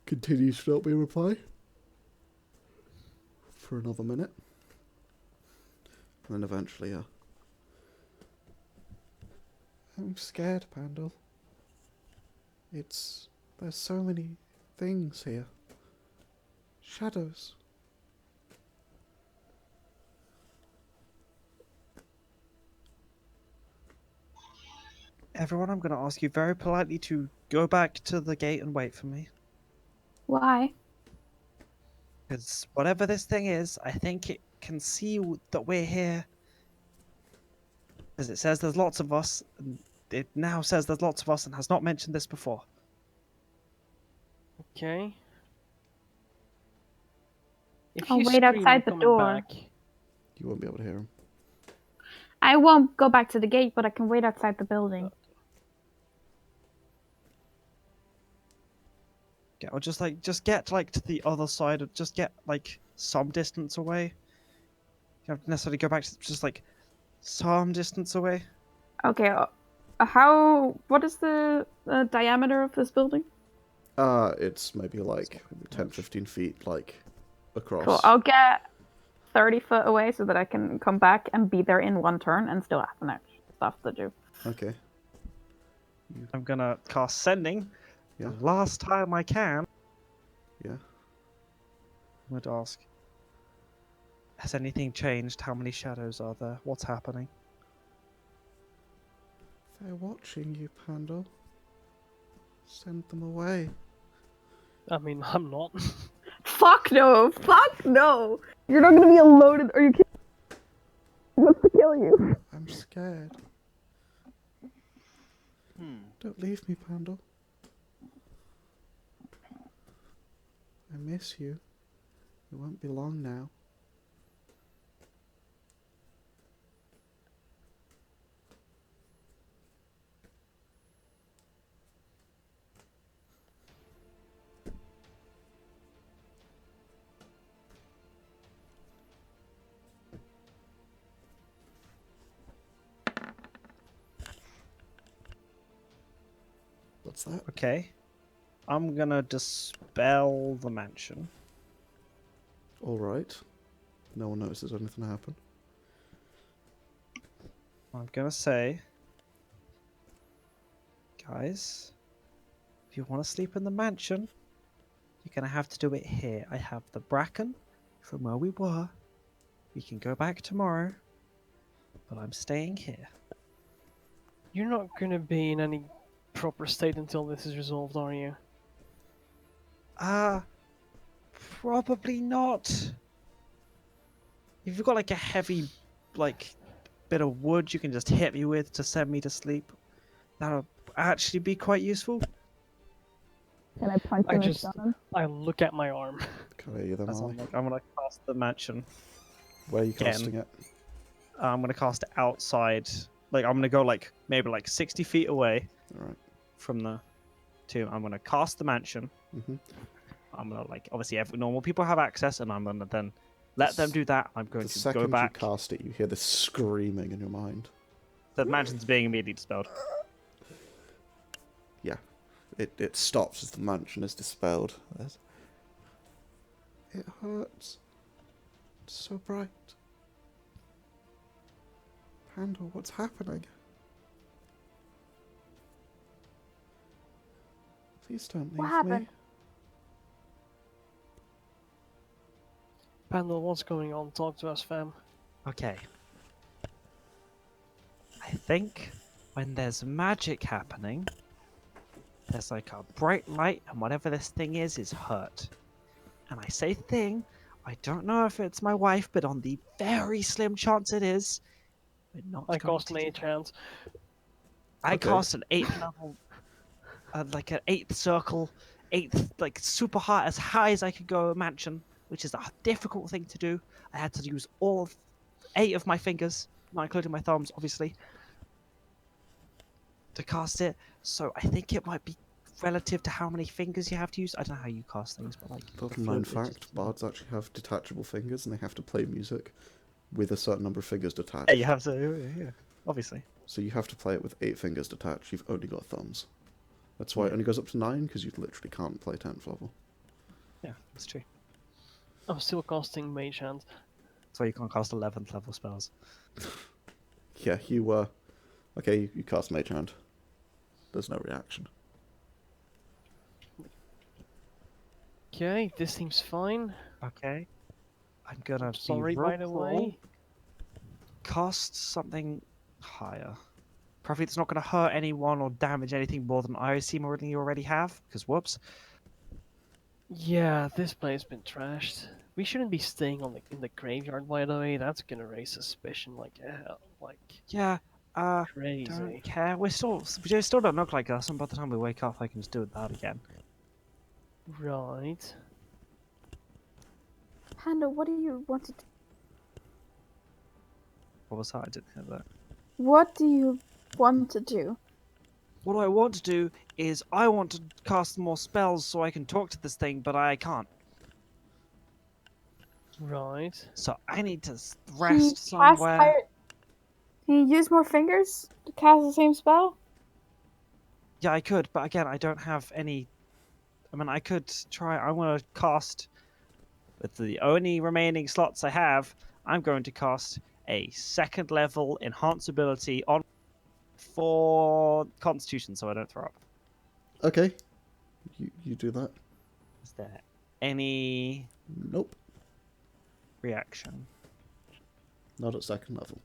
continues to not be a reply for another minute, and then eventually, I'm scared, Pandal. There's so many things here. Shadows. Everyone, I'm gonna ask you very politely to go back to the gate and wait for me. Why? Because whatever this thing is, I think it can see that we're here. As it says there's lots of us, and it now says there's lots of us and has not mentioned this before. Okay. If I'll you wait scream, I'm outside the coming door. back. You won't be able to hear him. I won't go back to the gate, but I can wait outside the building. Yeah, or just get like to the other side, or just get like some distance away. You don't have to necessarily go back to just like some distance away. Okay. What is the diameter of this building? It's maybe like 10, 15 feet, like, across. Cool. I'll get 30 foot away so that I can come back and be there in one turn and still have enough stuff to do. Okay. I'm gonna cast Sending. Yeah. The last time I can. Yeah. I'm going to ask, has anything changed? How many shadows are there? What's happening? They're watching you, Pandal. Send them away. I mean, I'm not. Fuck no! Fuck no! You're not gonna be alone. Are you kidding? He wants to kill you. I'm scared. Don't leave me, Pandal. I miss you. It won't be long now. What's that? Okay. I'm gonna dispel the mansion. Alright. No one notices anything happen. I'm gonna say, guys, if you want to sleep in the mansion, you're gonna have to do it here. I have the bracken from where we were. We can go back tomorrow, but I'm staying here. You're not gonna be in any proper state until this is resolved, are you? Probably not. If you've got like a heavy, like, bit of wood you can just hit me with to send me to sleep, that'll actually be quite useful. Can I punch him and stun him? I look at my arm. Can I hear them, As Marlie? I'm gonna cast the mansion. Where are you again. casting it? I'm gonna cast it outside. Like I'm gonna go like maybe like 60 feet away Alright. from the tomb. I'm gonna cast the mansion. Mm-hmm. I'm gonna like obviously every normal people have access, and I'm gonna then let them do that. I'm going The to second go back. you cast it, you hear this screaming in your mind. The mansion's being immediately dispelled. Yeah, it stops as the mansion is dispelled. It hurts. It's so bright. Pandal, what's happening? Please don't leave What me. happened? Pandal, what's going on? Talk to us, fam. Okay. I think when there's magic happening, there's like a bright light, and whatever this thing is hurt. And I say thing, I don't know if it's my wife, but on the very slim chance it is, we're not I going cast to do Mage that. Hand. I Okay. cast an 8th level, like an 8th circle, 8th, like super high, as high as I could go mansion, which is a difficult thing to do. I had to use all of 8 of my fingers, not including my thumbs, obviously, to cast it. So I think it might be relative to how many fingers you have to use. I don't know how you cast things, but like Little known fact, bards actually have detachable fingers and they have to play music with a certain number of fingers detached. Yeah, you have to. Yeah, obviously. So you have to play it with 8 fingers detached. You've only got thumbs. That's why it only goes up to 9, because you literally can't play 10th level. Yeah, that's true. I'm still casting Mage Hand. That's why you can't cast 11th level spells. Yeah, you, okay, you cast Mage Hand. There's no reaction. Okay, this seems fine. Okay. I'm gonna Sorry, be by the way. cast something higher. Probably it's not gonna hurt anyone or damage anything more than I assume already have, because whoops. Yeah, this place has been trashed. We shouldn't be staying in the graveyard, by the way. That's gonna raise suspicion like hell. Like, Yeah, crazy. don't care. We still don't look like us, and by the time we wake up I can just do that again. Right. Pandal, what do you want to do? What was that? I didn't hear that. What do you want to do? What I want to do is I want to cast more spells so I can talk to this thing, but I can't. Right. So I need to Can you rest cast somewhere. higher- Can you use more fingers to cast the same spell? Yeah, I could, but again, I don't have any. I mean, I could try. I want to cast with the only remaining slots I have. I'm going to cast a 2nd level enhance ability on for Constitution, so I don't throw up. Okay, you do that. Is there any Nope, reaction? not at 2nd level.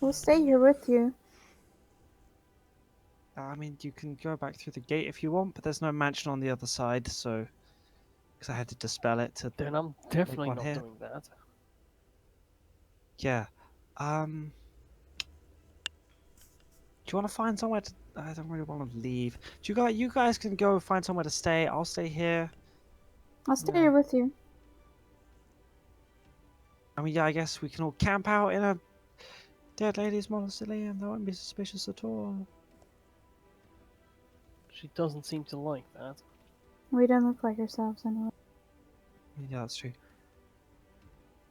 We'll stay here with you. I mean, you can go back through the gate if you want, but there's no mansion on the other side, so because I had to dispel it to. Then I'm definitely one not here. doing that. Yeah. Do you want to find somewhere to? I don't really want to leave. Do you guys can go find somewhere to stay. I'll stay here. I'll stay Yeah. here with you. I mean, yeah, I guess we can all camp out in a dead lady's mausoleum. That won't be suspicious at all. She doesn't seem to like that. We don't look like ourselves anyway. Yeah, that's true.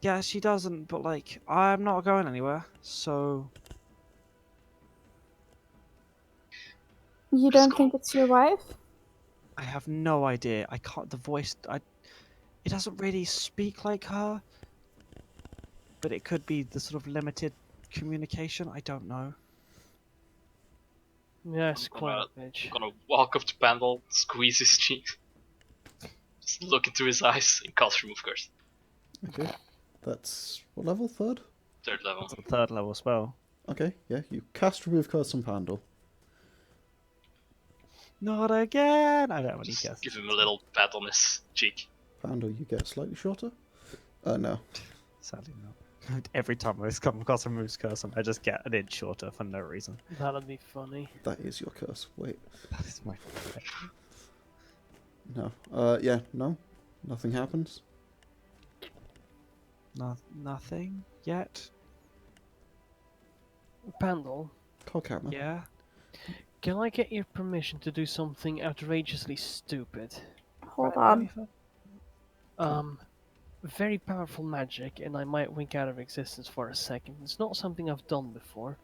Yeah, she doesn't, but like, I'm not going anywhere, so. You Just don't go. think it's your wife? I have no idea. I can't. The voice. It doesn't really speak like her. But it could be the sort of limited communication. I don't know. Yes, I'm quite a bitch. gonna walk up to Pandal, squeeze his cheek, just look into his eyes, and cast Remove Curse. Okay, that's what level? 3rd? 3rd level. It's a 3rd level spell. Okay, yeah, you cast Remove Curse on Pandal. Not again. I don't have any Just guesses. give him a little pat on his cheek. Pandal, you get slightly shorter? No. Sadly not. Every time I come across a moose curse, I just get an inch shorter for no reason. That'd be funny. That is your curse. Wait. That is my favorite. No. Yeah, no. Nothing happens. Nothing yet. Pandal, Coghammer. Yeah. can I get your permission to do something outrageously stupid? Hold on. Very powerful magic, and I might wink out of existence for a second. It's not something I've done before.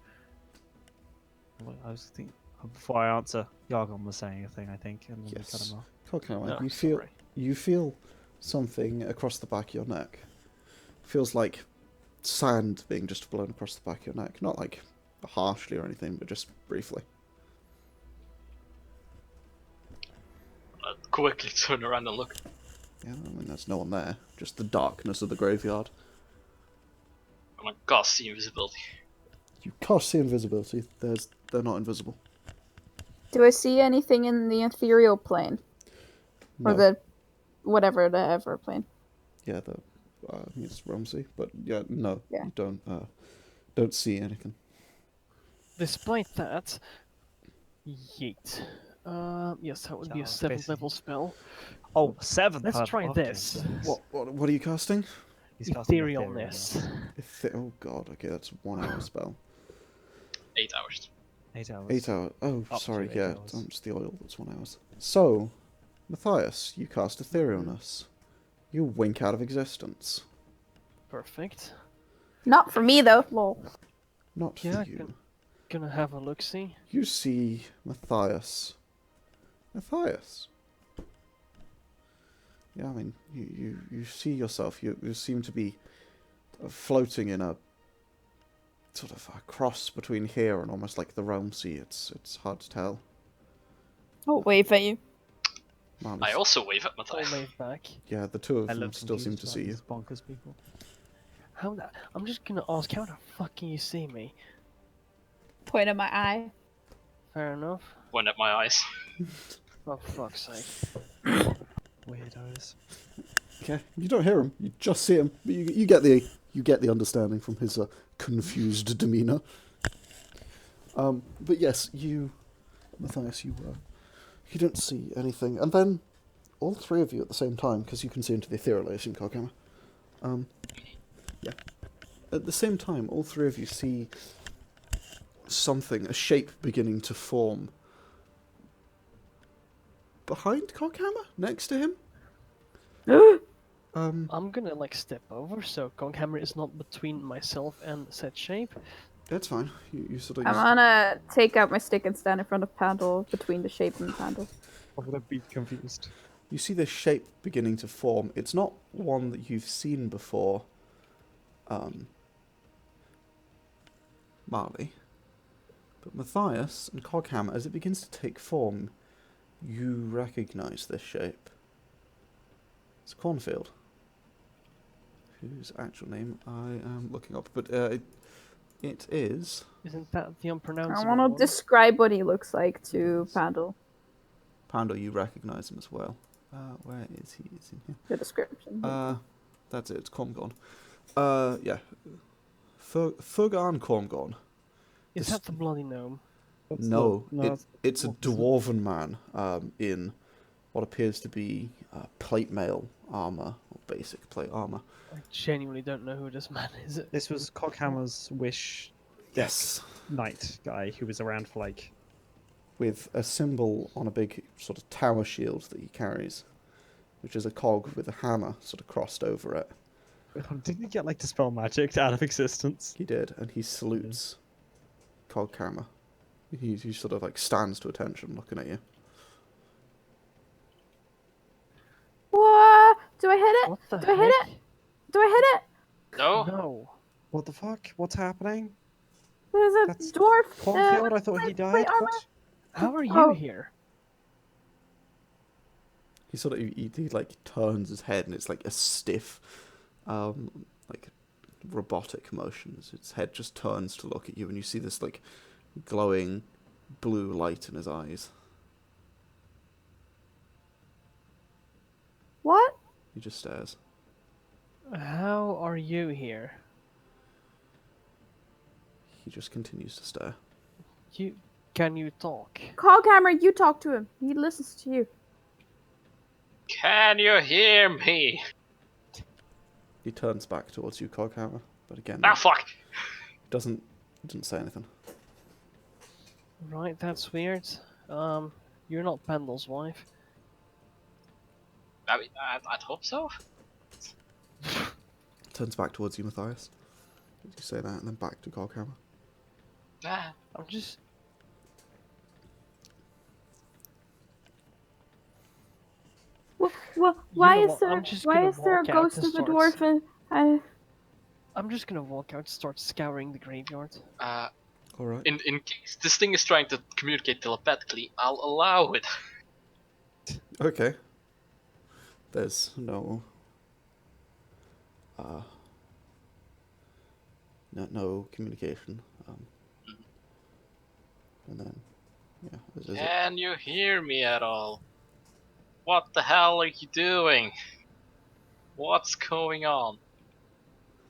Well, I was thinking before I answer, Yargon was saying a thing, I think, and then we cut Yes. him off. Coghammer, No, you feel something across the back of your neck. Feels like sand being just blown across the back of your neck. Not like harshly or anything, but just briefly. I quickly turn around and look. Yeah, I mean, there's no one there. Just the darkness of the graveyard. I'm gonna cast see invisibility. You can't see invisibility. They're not invisible. Do I see anything in the ethereal plane? No. Or the whatever the ever plane? Yeah, I think it's Rumsey, but yeah, no, Yeah. you don't see anything. Despite that, yeet. Yes, that would be a Sounds 7th busy. level spell. Oh, 7th. Let's try okay. this. What are you casting? He's casting Etherealness. Oh god, okay, that's 1 hour spell. 8 hours. 8 hours. 8 hours. Oh, Up to sorry, 8 yeah, hours. it's the oil that's 1 hour. So, Mathias, you cast Etherealness. You wink out of existence. Perfect. Not for me though. Lol. Not for Yeah, you. Gonna have a look see. You see Mathias. Matthias. Yeah, I mean, you see yourself. You seem to be floating in a sort of a cross between here and almost like the realm sea. It's hard to tell. Oh, wave at you. Marley's- I also wave at I'll Mathias. wave back. Yeah, the two of I them love still seem to see you. Bonkers people. I'm just gonna ask, how the fuck can you see me? Point at my eye. Fair enough. Point at my eyes. Oh, fuck's sake. Weirdos. Okay, you don't hear him. You just see him. But you get the understanding from his confused demeanor. But yes, Matthias, you don't see anything, and then all three of you at the same time, because you can see into the ethereal, I assume, Coghammer. Yeah. At the same time, all three of you see something, a shape beginning to form behind Coghammer, next to him. I'm gonna like step over so Coghammer is not between myself and said shape. That's fine. You sort of. I'm gonna take out my stick and stand in front of Pandal, between the shape and Pandal. I'm gonna be confused. You see this shape beginning to form. It's not one that you've seen before, Marlie. But Mathias and Coghammer, as it begins to take form, you recognise this shape. It's Cornfield, whose actual name I am looking up, but it is... Isn't that the unpronounceable I want to one? describe what he looks like to Pandal. Pandal, you recognise him as well. Where is he? Is in here? The description. That's it, it's Cormgorn. Yeah. Furgan Cormgorn. Is that the bloody gnome? No, that's it's a what is it? dwarven man in what appears to be plate mail armour, or basic plate armour. I genuinely don't know who this man is. This was Coghammer's wish Yes. knight guy who was around for like. With a symbol on a big sort of tower shield that he carries, which is a cog with a hammer sort of crossed over it. Didn't he get like dispel magic out of existence? He did, and he salutes Coghammer. He sort of like stands to attention looking at you. What? Do I hit it? What the Do I hit heck? it? Do I hit it? No? No. What the fuck? What's happening? There's a That's dwarf. Cornfield? I thought he plate died. armor. What? How are you Oh. here? He sort of he like turns his head, and it's like a stiff, like robotic motions. Its head just turns to look at you, and you see this like glowing blue light in his eyes. What? He just stares. How are you here? He just continues to stare. Can you talk? Coghammer, you talk to him. He listens to you. Can you hear me? He turns back towards you, Coghammer, but again, Ah, fuck! doesn't He didn't say anything. Right, that's weird. You're not Pandal's wife. I mean, I'd hope so. Turns back towards you, Mathias. You say that, and then back to Coghammer. Ah, I'm just. Why know is what, there I'm just why gonna is there a walk out ghost and of a start dwarf and I'm just gonna walk out and start scouring the graveyard. Alright. in case this thing is trying to communicate telepathically, I'll allow it. Okay. There's no... no communication. And then... Yeah, is it... Can you hear me at all? What the hell are you doing? What's going on?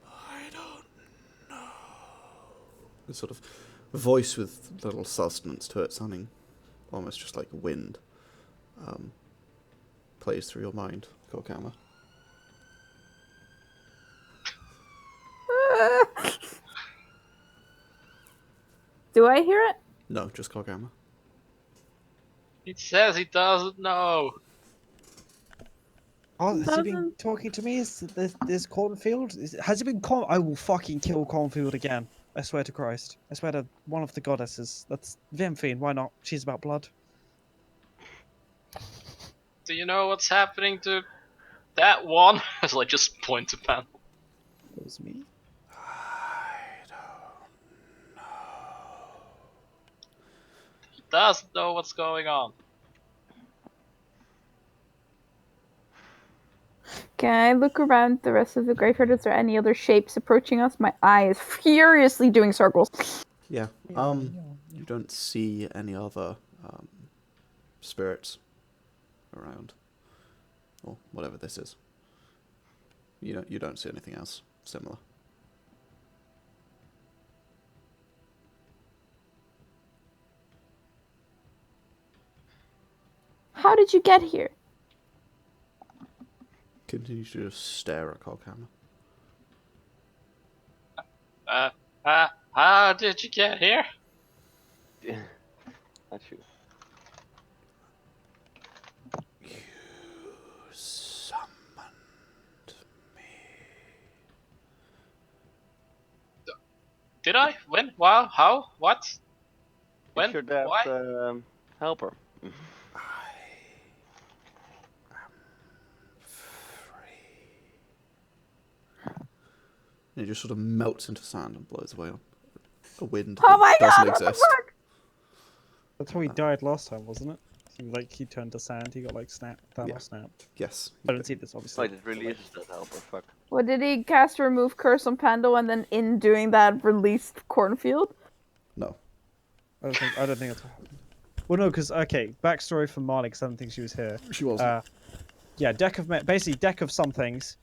I don't know. A sort of voice with little sustenance to it, sounding almost just like wind, plays through your mind, Coghammer. do I hear it? No, just Coghammer. It says he doesn't know. Oh, has he been Doesn't- talking to me? Is this cornfield? Has he been I will fucking kill cornfield again. I swear to Christ. I swear to one of the goddesses. That's Vimfine. Why not? She's about blood. Do you know what's happening to that one? As I just point to Pan. It was me. I don't know. He doesn't know what's going on. Can I look around the rest of the graveyard? Is there any other shapes approaching us? My eye is furiously doing circles. Yeah, you don't see any other spirits around, or whatever this is. You don't see anything else similar. How did you get here? Continue to just stare at Coghammer. How did you get here? Not you. You summoned me. Did I? When? Wow? How? What? When? You should have Why? help her. And it just sort of melts into sand and blows away on a wind Oh my that doesn't god, what the exist. fuck? That's how he died last time, wasn't it? He turned to sand. He got like snapped. Thanos Yeah. snapped. Yes. I don't see this obviously. Wait, it really is that helper. Fuck. What did he cast remove curse on Pandal and then in doing that released cornfield? No. I don't think that's what happened. Well, no, because okay, backstory for Marlie, because I don't think she was here. She wasn't. Yeah, basically deck of some things.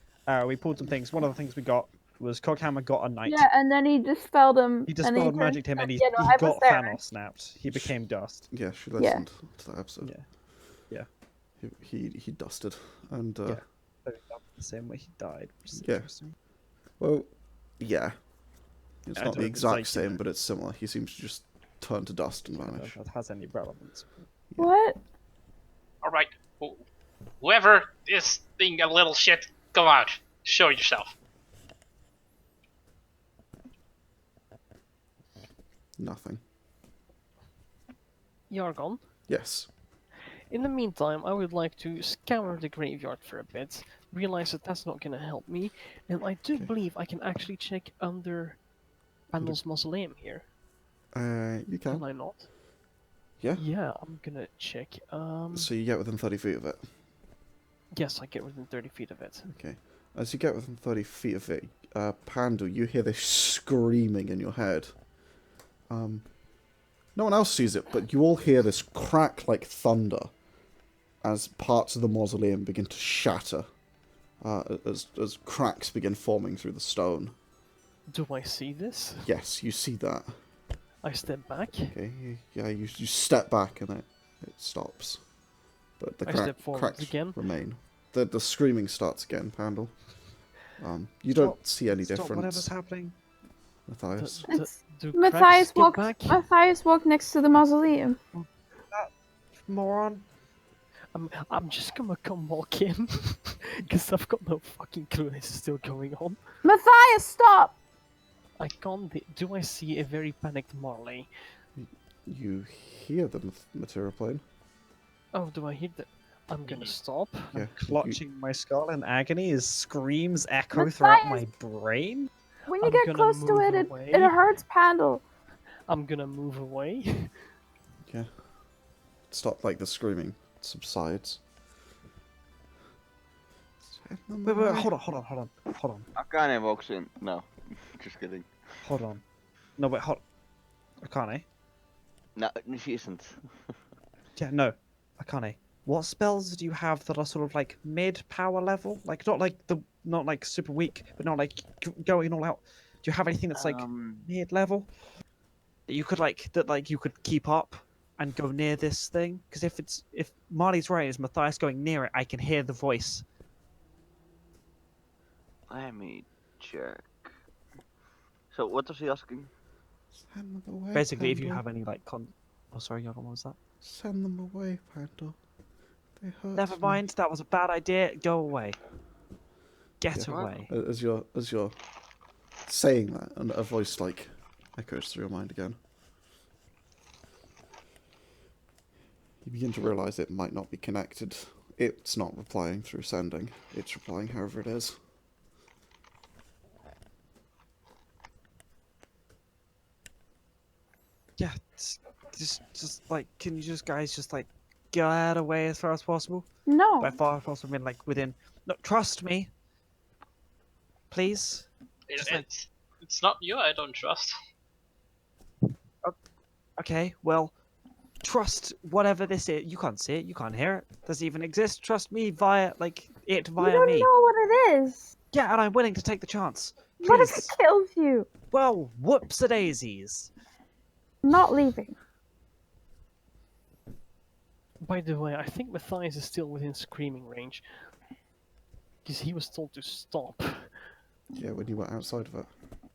We pulled some things. One of the things we got was Coghammer got a knight. Yeah, and then he dispelled him. He and then dispelled turned- magic him, and he I was got there. Thanos snapped. He became dust. Yeah, she listened to that episode. Yeah. He dusted. And, Yeah. So the same way he died, which is Yeah. interesting. well, yeah. It's I not the don't- it's exact like, you same, know. but it's similar. He seems to just turn to dust and I don't know vanish. if that has any relevance. What? Alright. Whoever is being a little shit, go out. Show yourself. Nothing. Yargon. Yes. In the meantime, I would like to scour the graveyard for a bit, realize that that's not going to help me, and I do believe I can actually check under Pandal's mausoleum here. You Can can. I not? Yeah. Yeah, I'm gonna check. So you get within 30 feet of it. Yes, I get within 30 feet of it. Okay. As you get within 30 feet of it, Pandal, you hear this screaming in your head. No one else sees it, but you all hear this crack like thunder as parts of the mausoleum begin to shatter. As cracks begin forming through the stone. Do I see this? Yes, you see that. I step back. Okay, you step back and it stops. But the I step forwards cracks again. remain. The screaming starts again, Pandal. You don't see any Stop difference. whatever's happening. Matthias. Do Matthias cracks get back? Matthias walked next to the mausoleum. Moron. I'm just gonna come walk in, because I've got no fucking clue this is still going on. Matthias, stop! I can't. Do I see a very panicked Marlie? You hear the material plane? Oh, do I hear that? I'm gonna stop. Yeah. Clutching my skull in agony as screams echo throughout my Matthias! brain. When you I'm get gonna close to move it, away. it hurts Pandal. I'm gonna move away. Yeah. Stop, like, the screaming subsides. Wait, hold on. Akane walks in. No, just kidding. Hold on. No, wait, hold. Akane? No, she isn't. Yeah, no. Akane. What spells do you have that are sort of like mid power level? Like not like super weak, but not like going all out. Do you have anything that's like mid level that you could you could keep up and go near this thing? Because if Marley's right, is Matthias going near it? I can hear the voice. Let me check. So what was he asking? Send them away, Basically, if you Pandal. have any like oh sorry, Yargon, what was that? Send them away, Pandal. They hurt Never me. mind, that was a bad idea. Go away. Get Yeah. away. As you're saying that, and a voice like echoes through your mind again. You begin to realise it might not be connected. It's not replying through sending. It's replying however it is. Yeah, just like, can you guys just like get out of the way as far as possible? No. By far as possible, I mean like within. No, trust me. Please. Just like- It's not you I don't trust. Okay, well, trust whatever this is. You can't see it. You can't hear it. Does it even exist? Trust me via You via don't me. know what it is. Yeah, and I'm willing to take the chance. What if it Please. kills you? Well, whoops-a-daisies. Not leaving. By the way, I think Mathias is still within screaming range. Because he was told to stop. Yeah, when you were outside of it.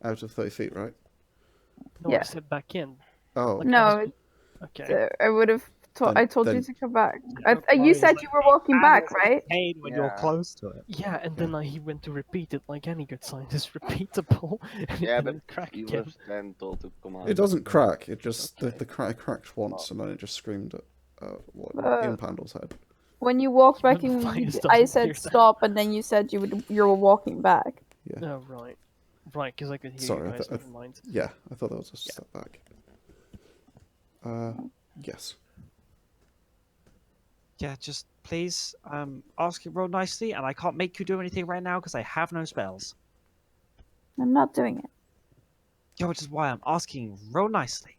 Out of 30 feet, right? No, Yeah. I said back in. Oh, Like, No, Okay. I would have told. Then- I told you then- to come back. Okay, You said you were walking back, right? Pain when you're Yeah. close to it. Yeah, and then he went to repeat it like any good scientist, repeatable. And Yeah, it but didn't crack he again. was then told to come out. it doesn't crack. It just Okay. the crack cracked once, and then it just screamed at what Uh, in Pandal's head. When you walked back But in, Matthias I doesn't hear said that. stop, and then you said you were walking back. Yeah, Oh, right. Right, because I could hear Sorry, you I guys, th- never mind. yeah. I thought that was a step back. Yes. Yeah, just please, ask it real nicely, and I can't make you do anything right now because I have no spells. I'm not doing it. Yeah, which is why I'm asking real nicely.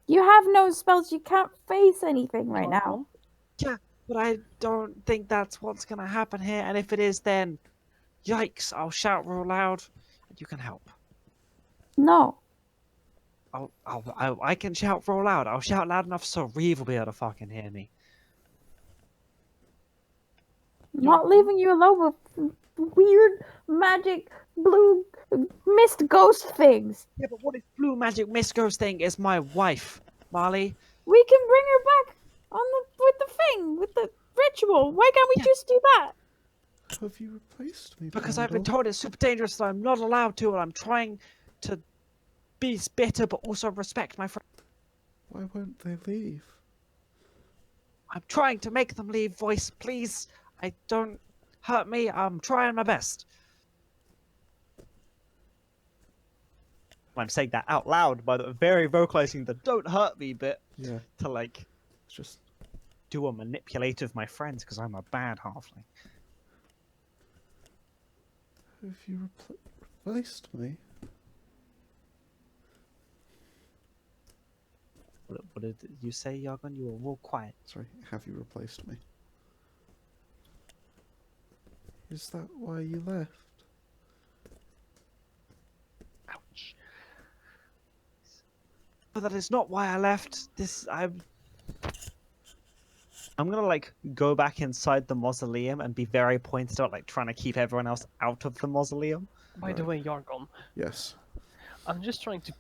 You have no spells. You can't face anything right now. Yeah, but I don't think that's what's gonna happen here, and if it is, then yikes! I'll shout real loud, and you can help. No. I can shout real loud. I'll shout loud enough so Reeve will be able to fucking hear me. I'm not leaving you alone with weird magic blue mist ghost things. Yeah, but what if Blue Magic Miss Ghost thing is my wife, Marlie? We can bring her back with the thing, with the ritual. Why can't we Yeah. just do that? Have you replaced me? Because I've been Pandal? told it's super dangerous and I'm not allowed to, and I'm trying to be bitter but also respect my friend. Why won't they leave? I'm trying to make them leave, voice, please. I don't hurt me. I'm trying my best. I'm saying that out loud by the very vocalizing the "don't hurt me" bit Yeah, to like it's just do a manipulative my friends because I'm a bad halfling. have you replaced me? What did you say, Yargon? You were all quiet. Sorry, have you replaced me? Is that why you left? Ouch. But that is not why I left. I'm gonna like go back inside the mausoleum and be very pointed out, like trying to keep everyone else out of the mausoleum. By the way, Yargon, Yes. I'm just trying to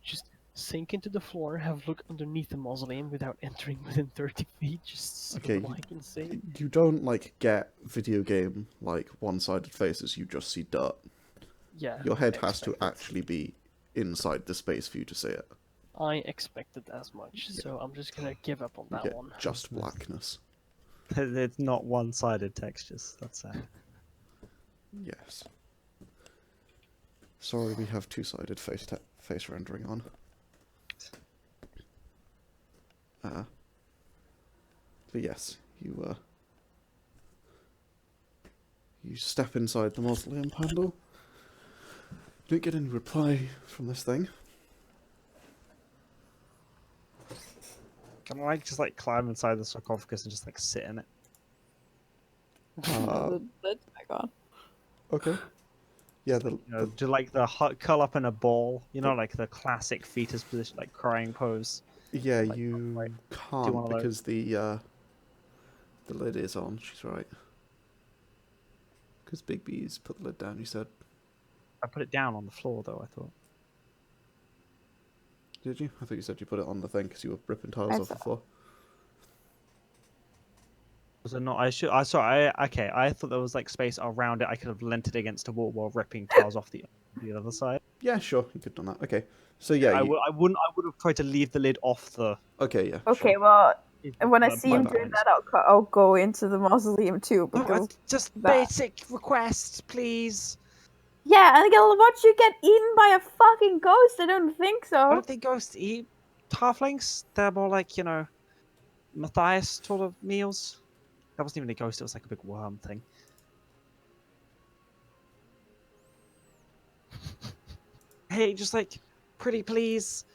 just sink into the floor, have a look underneath the mausoleum without entering within 30 feet, just so Okay, I can see. You don't, like, get video game, like, one-sided faces, you just see dirt. Yeah. Your head I has to expected. actually be inside the space for you to see it. I expected as much, so I'm just gonna give up on You that get one. just blackness. It's not one-sided textures. That's sad. Yes. Sorry, we have two-sided face rendering on. But yes, you step inside the mausoleum, Pandal. You don't get any reply from this thing. Can I just like climb inside the sarcophagus and just like sit in it? No, that's my god. Okay. Yeah, You know, do like the curl up in a ball. You know, like the classic fetus position, like crying pose. yeah, Like, you right. can't one of those. because the lid is on. She's right. Because Big B's put the lid down. You said, I put it down on the floor though. I thought. did you? I thought you said you put it on the thing because you were ripping tiles I off the thought- floor. Was it not? I sorry. Okay. I thought there was like space around it. I could have leant it against a wall while ripping tiles off the other side. Yeah, sure, you could have done that. Okay, so yeah, I would have tried to leave the lid off the. Okay, yeah. Okay, Sure. well, when I the see him my doing bad. that, I'll go into the mausoleum too. No, Because just that- basic request, please. yeah, and I'll watch you get eaten by a fucking ghost. I don't think I so. don't think ghosts eat halflings. They're more like, Mathias sort of meals. That wasn't even a ghost, it was like a big worm thing. Hey, just like, pretty please.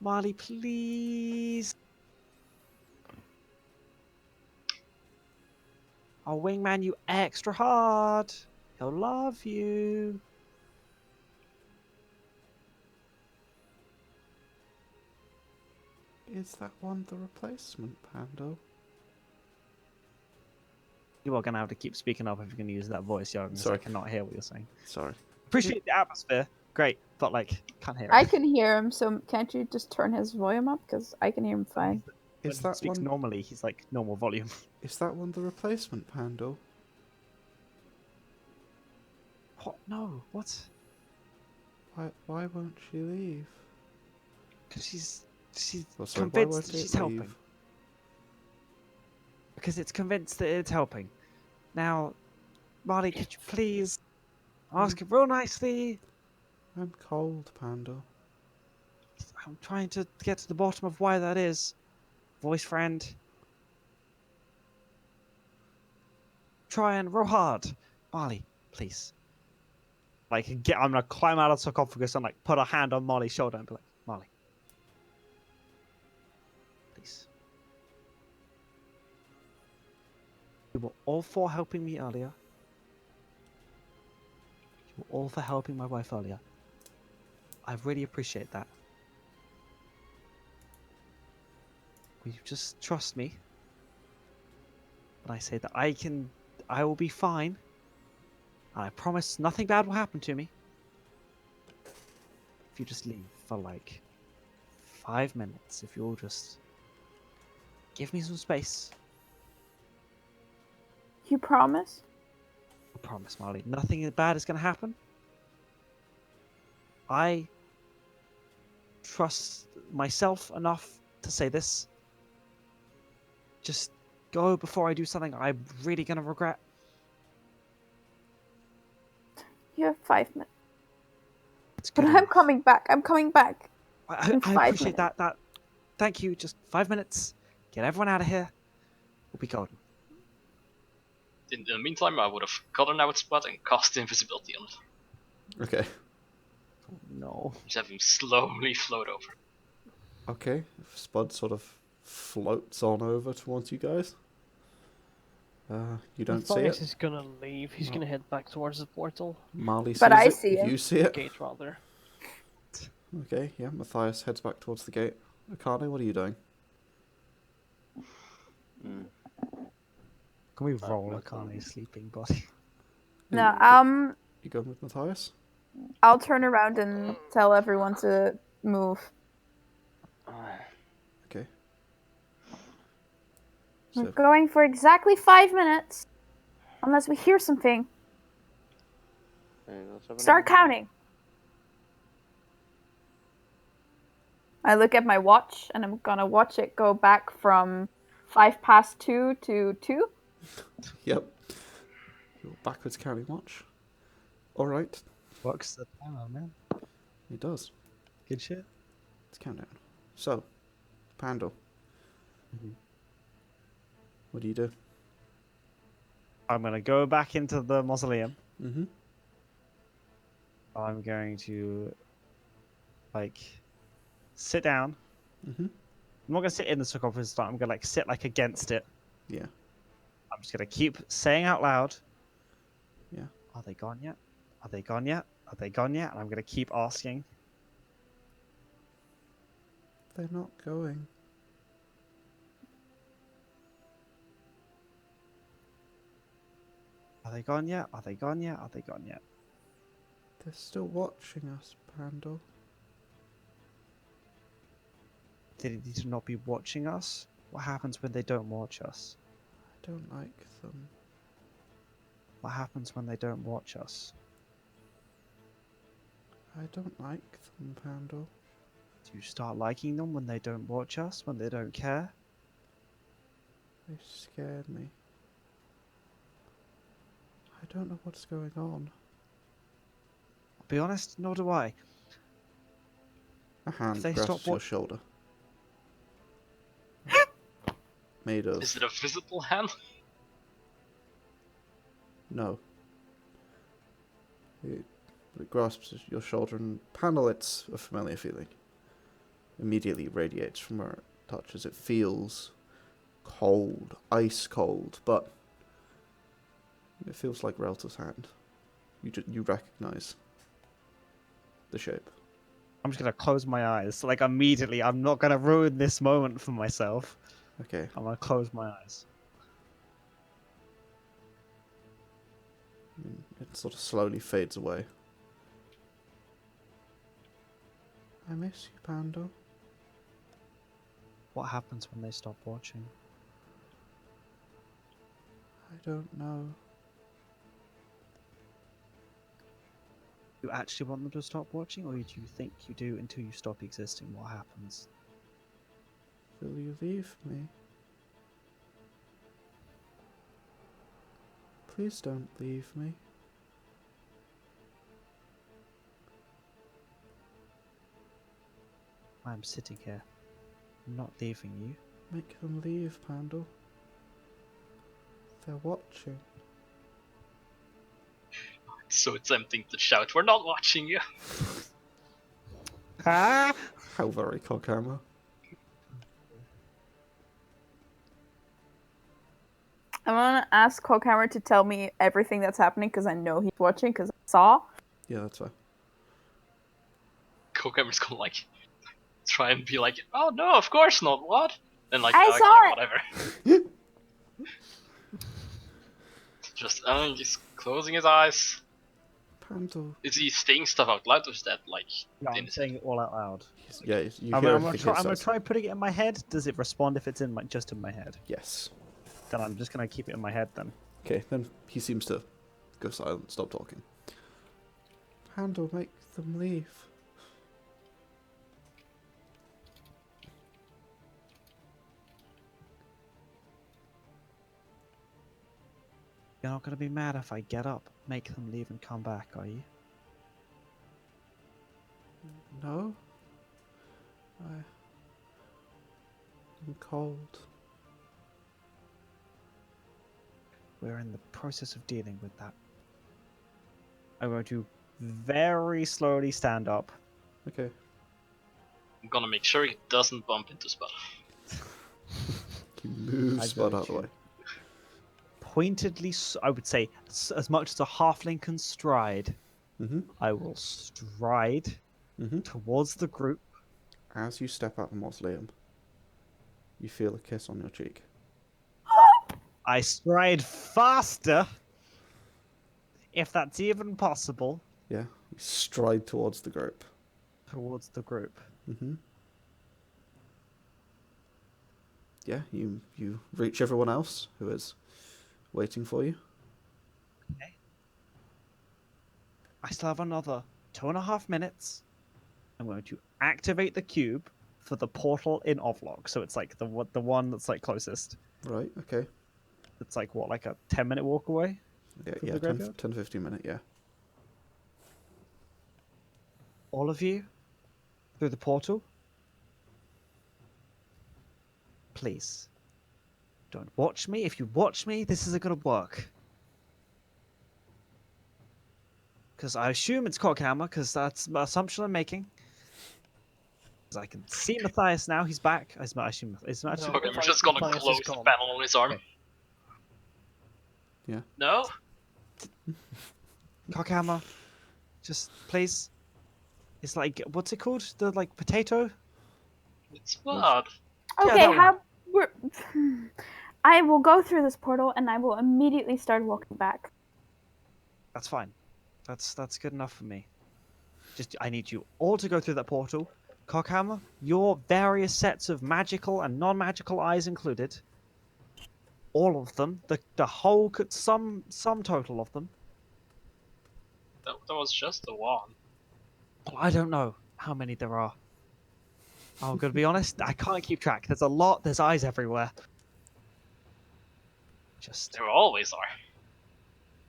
Marlie, please. I'll wingman you extra hard. He'll love you. Is that one the replacement, Pando? You are going to have to keep speaking up if you're going to use that voice, Yargon, because I Sorry. cannot hear what you're saying. Sorry. Appreciate the atmosphere. Great, but like, can't hear it. I can hear him, so can't you just turn his volume up? Because I can hear him fine. When Is he that speaks one? normally, he's like normal volume. Is that one the replacement, Pando? What? No, what? Why won't she leave? Because she's Oh, sorry, why convinced won't that it she's leave? helping. Because it's convinced that it's helping. Now, Marlie, could you please ask it real nicely? I'm cold, Pando. I'm trying to get to the bottom of why that is. Voice friend. Trying real hard. Marlie, please. Like, I'm gonna climb out of the sarcophagus and like put a hand on Marlie's shoulder and be like, Marlie. Please. You were all for helping me earlier. You were all for helping my wife earlier. I really appreciate that. Will you just trust me? When I say that I will be fine. And I promise nothing bad will happen to me. If you just leave for like 5 minutes, if you'll just give me some space. You promise? I promise, Marlie, nothing bad is going to happen. I trust myself enough to say this. Just go before I do something I'm really going to regret. You have 5 minutes. It's But good I'm enough. coming back. I'm coming back. I in 5 appreciate minutes. that. Thank you. Just 5 minutes. Get everyone out of here. We'll be golden. In the meantime, I would have gotten out spot and cast invisibility on it. Okay. Oh, no. Just have him slowly float over. Okay. Spud sort of floats on over towards you guys. You don't see Matthias it. is gonna leave. He's gonna head back towards the portal. Marlie sees But I it. see him. You see it. Gate, rather. Okay, yeah. Mathias heads back towards the gate. Akane, what are you doing? Can we roll Akane's sleeping body? No, You going with Mathias? I'll turn around and tell everyone to move. Okay. We're So, going for exactly 5 minutes. Unless we hear something. Start counting. I look at my watch and I'm gonna watch it go back from 2:05 to 2. yep. Your backwards counting watch. All right. Works the timer, man. It does. Good shit. Let's count down. So, Pandal. Mhm. What do you do? I'm gonna go back into the mausoleum. Mm-hmm. I'm going to, like, sit down. Mm-hmm. I'm not gonna sit in the sarcophagus. I'm gonna like sit like against it. Yeah. I'm just gonna keep saying out loud. Yeah. Are they gone yet? Are they gone yet? Are they gone yet? And I'm gonna keep asking. They're not going. Are they gone yet? Are they gone yet? Are they gone yet? They're still watching us, Pandal. Did it need to not be watching us? What happens when they don't watch us? I don't like them. What happens when they don't watch us? I don't like them, Pandal. Do you start liking them when they don't watch us? When they don't care? They scared me. I don't know what's going on. I'll be honest, nor do I. A hand they grasps stop your wa- shoulder. Made of... Is it a visible hand? No. It grasps your shoulder and Pandal, it's a familiar feeling. Immediately radiates from where it touches. It feels cold, ice cold, but it feels like Relta's hand. You recognize the shape. I'm just gonna close my eyes. Like immediately, I'm not gonna ruin this moment for myself. Okay. I'm gonna close my eyes. It sort of slowly fades away. I miss you, Pandal. What happens when they stop watching? I don't know. You actually want them to stop watching, or do you think you do until you stop existing? What happens? Will you leave me? Please don't leave me. I'm sitting here. I'm not leaving you. Make them leave, Pandal. They're watching. So tempting to shout, "We're not watching you!" Ah! How very Coghammer. I want to ask Coghammer to tell me everything that's happening because I know he's watching because I saw. Yeah, that's fair. Coghammer's gonna like try and be like, "Oh no, of course not. What?" And like, I okay, saw it! whatever. Just he's closing his eyes. Pandal. Is he saying stuff out loud, or is that like? No, I'm in his saying it all out loud. Yeah, you I'm hear gonna everything it says. try putting it in my head. Does it respond if it's in just in my head? Yes. Then I'm just gonna keep it in my head then. Okay, then he seems to go silent, stop talking. Pandal, make them leave. You're not gonna be mad if I get up, make them leave, and come back, are you? No? I'm cold. We're in the process of dealing with that. I'm going to very slowly stand up. Okay. I'm gonna make sure he doesn't bump into Spud. He moves Spud out of the way. Pointedly, I would say, as much as a halfling can stride, Mm-hmm. I will stride Mm-hmm. towards the group. As you step out the mausoleum, you feel a kiss on your cheek. I stride faster, if that's even possible, Yeah, you stride towards the group. towards the group. Mm-hmm. Yeah, you reach everyone else who is waiting for you. I still have another 2.5 minutes. I'm going to activate the cube for the portal in Ovlog. So it's like the one that's like closest. Right, okay. It's like what, like a 10-minute walk away? Yeah, From yeah, the 10, graveyard? 15 minute, yeah. All of you through the portal. Please. Don't watch me. If you watch me, this isn't going to work. Because I assume it's Coghammer, because that's the assumption I'm making. Because I can see Mathias now. He's back. I assume it's not actually. Okay, I'm just gonna Matthias is close the gone. panel on his arm. Okay. Yeah. No? Coghammer, just please. It's like, what's it called? The like potato? It's bad. Yeah, Okay, that how we're I will go through this portal and I will immediately start walking back. That's fine. That's good enough for me. Just I need you all to go through that portal. Cockhammer, your various sets of magical and non-magical eyes included. All of them, the whole sum total of them. That was just the one. Well, I don't know how many there are. I'm gonna be honest, I can't keep track. There's a lot. There's eyes everywhere. Just There always are.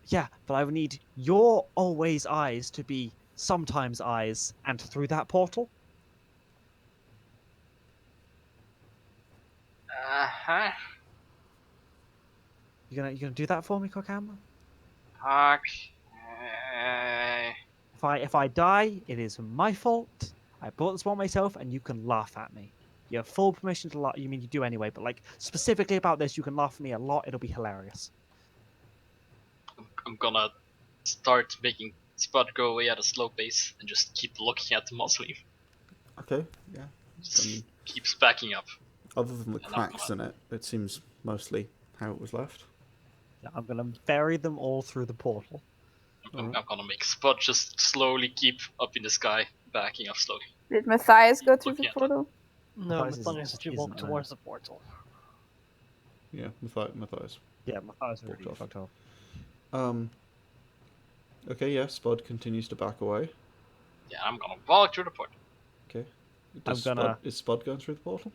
yeah, but I would need your always eyes to be sometimes eyes, and through that portal. Uh-huh. You gonna do that for me, Cockhammer? Fuck. If I die, it is my fault. I brought this one myself, and you can laugh at me. You have full permission to laugh. You mean you do anyway, but like specifically about this, you can laugh at me a lot. It'll be hilarious. I'm gonna start making Spud go away at a slow pace and just keep looking at the mausoleum. Okay, yeah. Just keeps backing up. Other than the And I'm cracks in it seems mostly how it was left. Yeah, I'm gonna bury them all through the portal. I'm gonna make Spud just slowly keep up in the sky, backing up slowly. Did Matthias go through Looking the at them. portal? No, Matthias Matthias isn't- should walk isn't towards the portal. Yeah, Matthias. Yeah, Matthias already Walked off. fucked off. Okay, yeah, Spud continues to back away. Yeah, I'm gonna walk through the portal. Okay. I'm gonna- Is Spud going through the portal?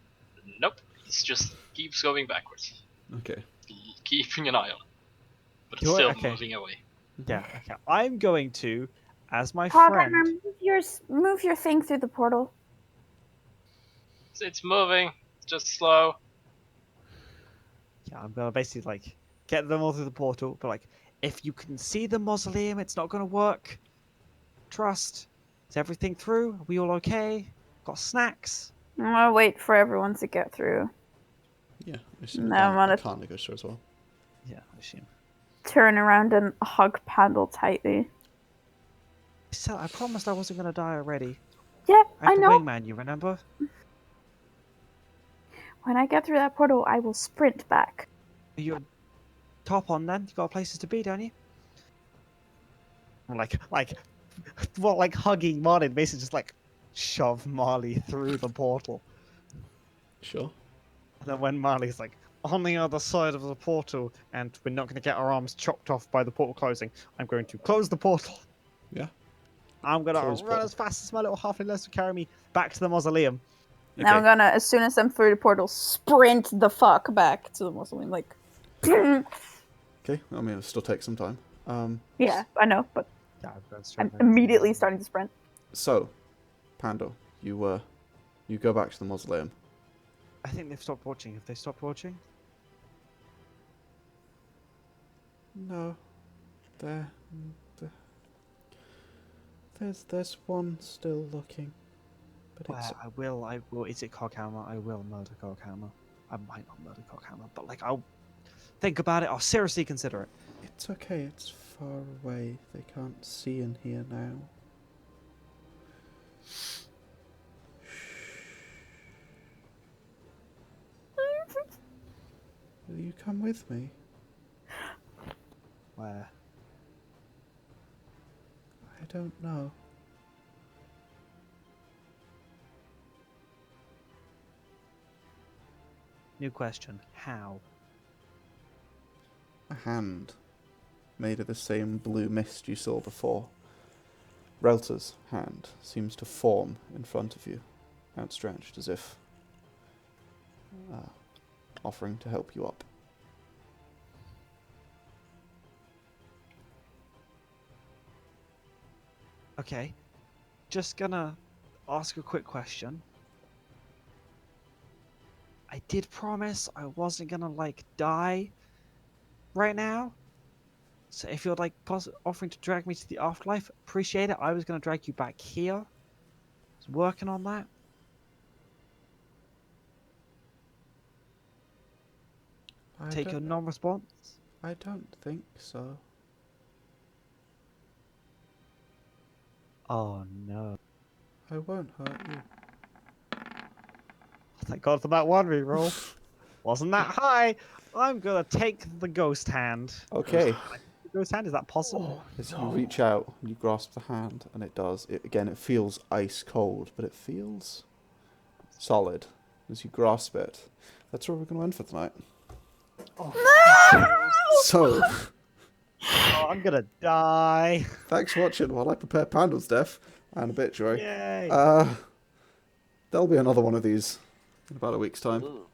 Nope, he just keeps going backwards, Okay. keeping an eye on it, but Do I? still Okay. moving away. Yeah, okay. I'm going to, as my Coghammer, friend. move your thing through the portal. It's moving, just slow. Yeah, I'm gonna basically like get them all through the portal, but like if you can see the mausoleum, it's not gonna work. Trust. Is everything through? Are we all okay? Got snacks? I'm gonna wait for everyone to get through. Yeah, I assume No, I'm on a- Akane goes through as well. Yeah, I assume. Turn around and hug Pandal tightly. So I promised I wasn't gonna die already. Yeah, I'm I the know. wingman, you remember? When I get through that portal, I will sprint back. You're top on then. You got places to be, don't you? I'm like hugging Marlie, basically just like shove Marlie through the portal. Sure. And then when Marley's like on the other side of the portal, and we're not going to get our arms chopped off by the portal closing, I'm going to close the portal. Yeah. I'm going to Close run portal. as fast as my little halfling legs will carry me back to the mausoleum. Now I'm Okay. gonna, as soon as I'm through the portal, sprint the fuck back to the mausoleum. Like, Okay, I mean, it'll still take some time. yeah, I know, but Yeah, I'm going straight I'm back to the immediately mausoleum. starting to sprint. So, Pandal, you go back to the mausoleum. I think they've stopped watching. Have they stopped watching? No, there's one still looking, but it's Well, I will. Is it Coghammer? I will murder Coghammer. I might not murder Coghammer, but like I'll think about it. I'll seriously consider it. it's okay. It's far away. They can't see in here now. Will you come with me? Where? I don't know. New question. How? A hand made of the same blue mist you saw before. Relta's hand seems to form in front of you, outstretched as if offering to help you up. Okay. Just gonna ask a quick question. I did promise I wasn't gonna, like, die right now. So if you're, like, offering to drag me to the afterlife, appreciate it. I was gonna drag you back here. I was working on that. Take your non-response. I don't think so. Oh no. I won't hurt you. Thank God for that one reroll. Wasn't that high? I'm gonna take the ghost hand. Okay. Ghost hand, is that possible? As you reach out, you grasp the hand, and it does. It feels ice cold, but it feels solid as you grasp it. That's where we're going to end for tonight. So, Oh, I'm gonna die. thanks for watching while I prepare Pandal's death and obituary. Yay. There'll be another one of these in about a week's time. Ooh.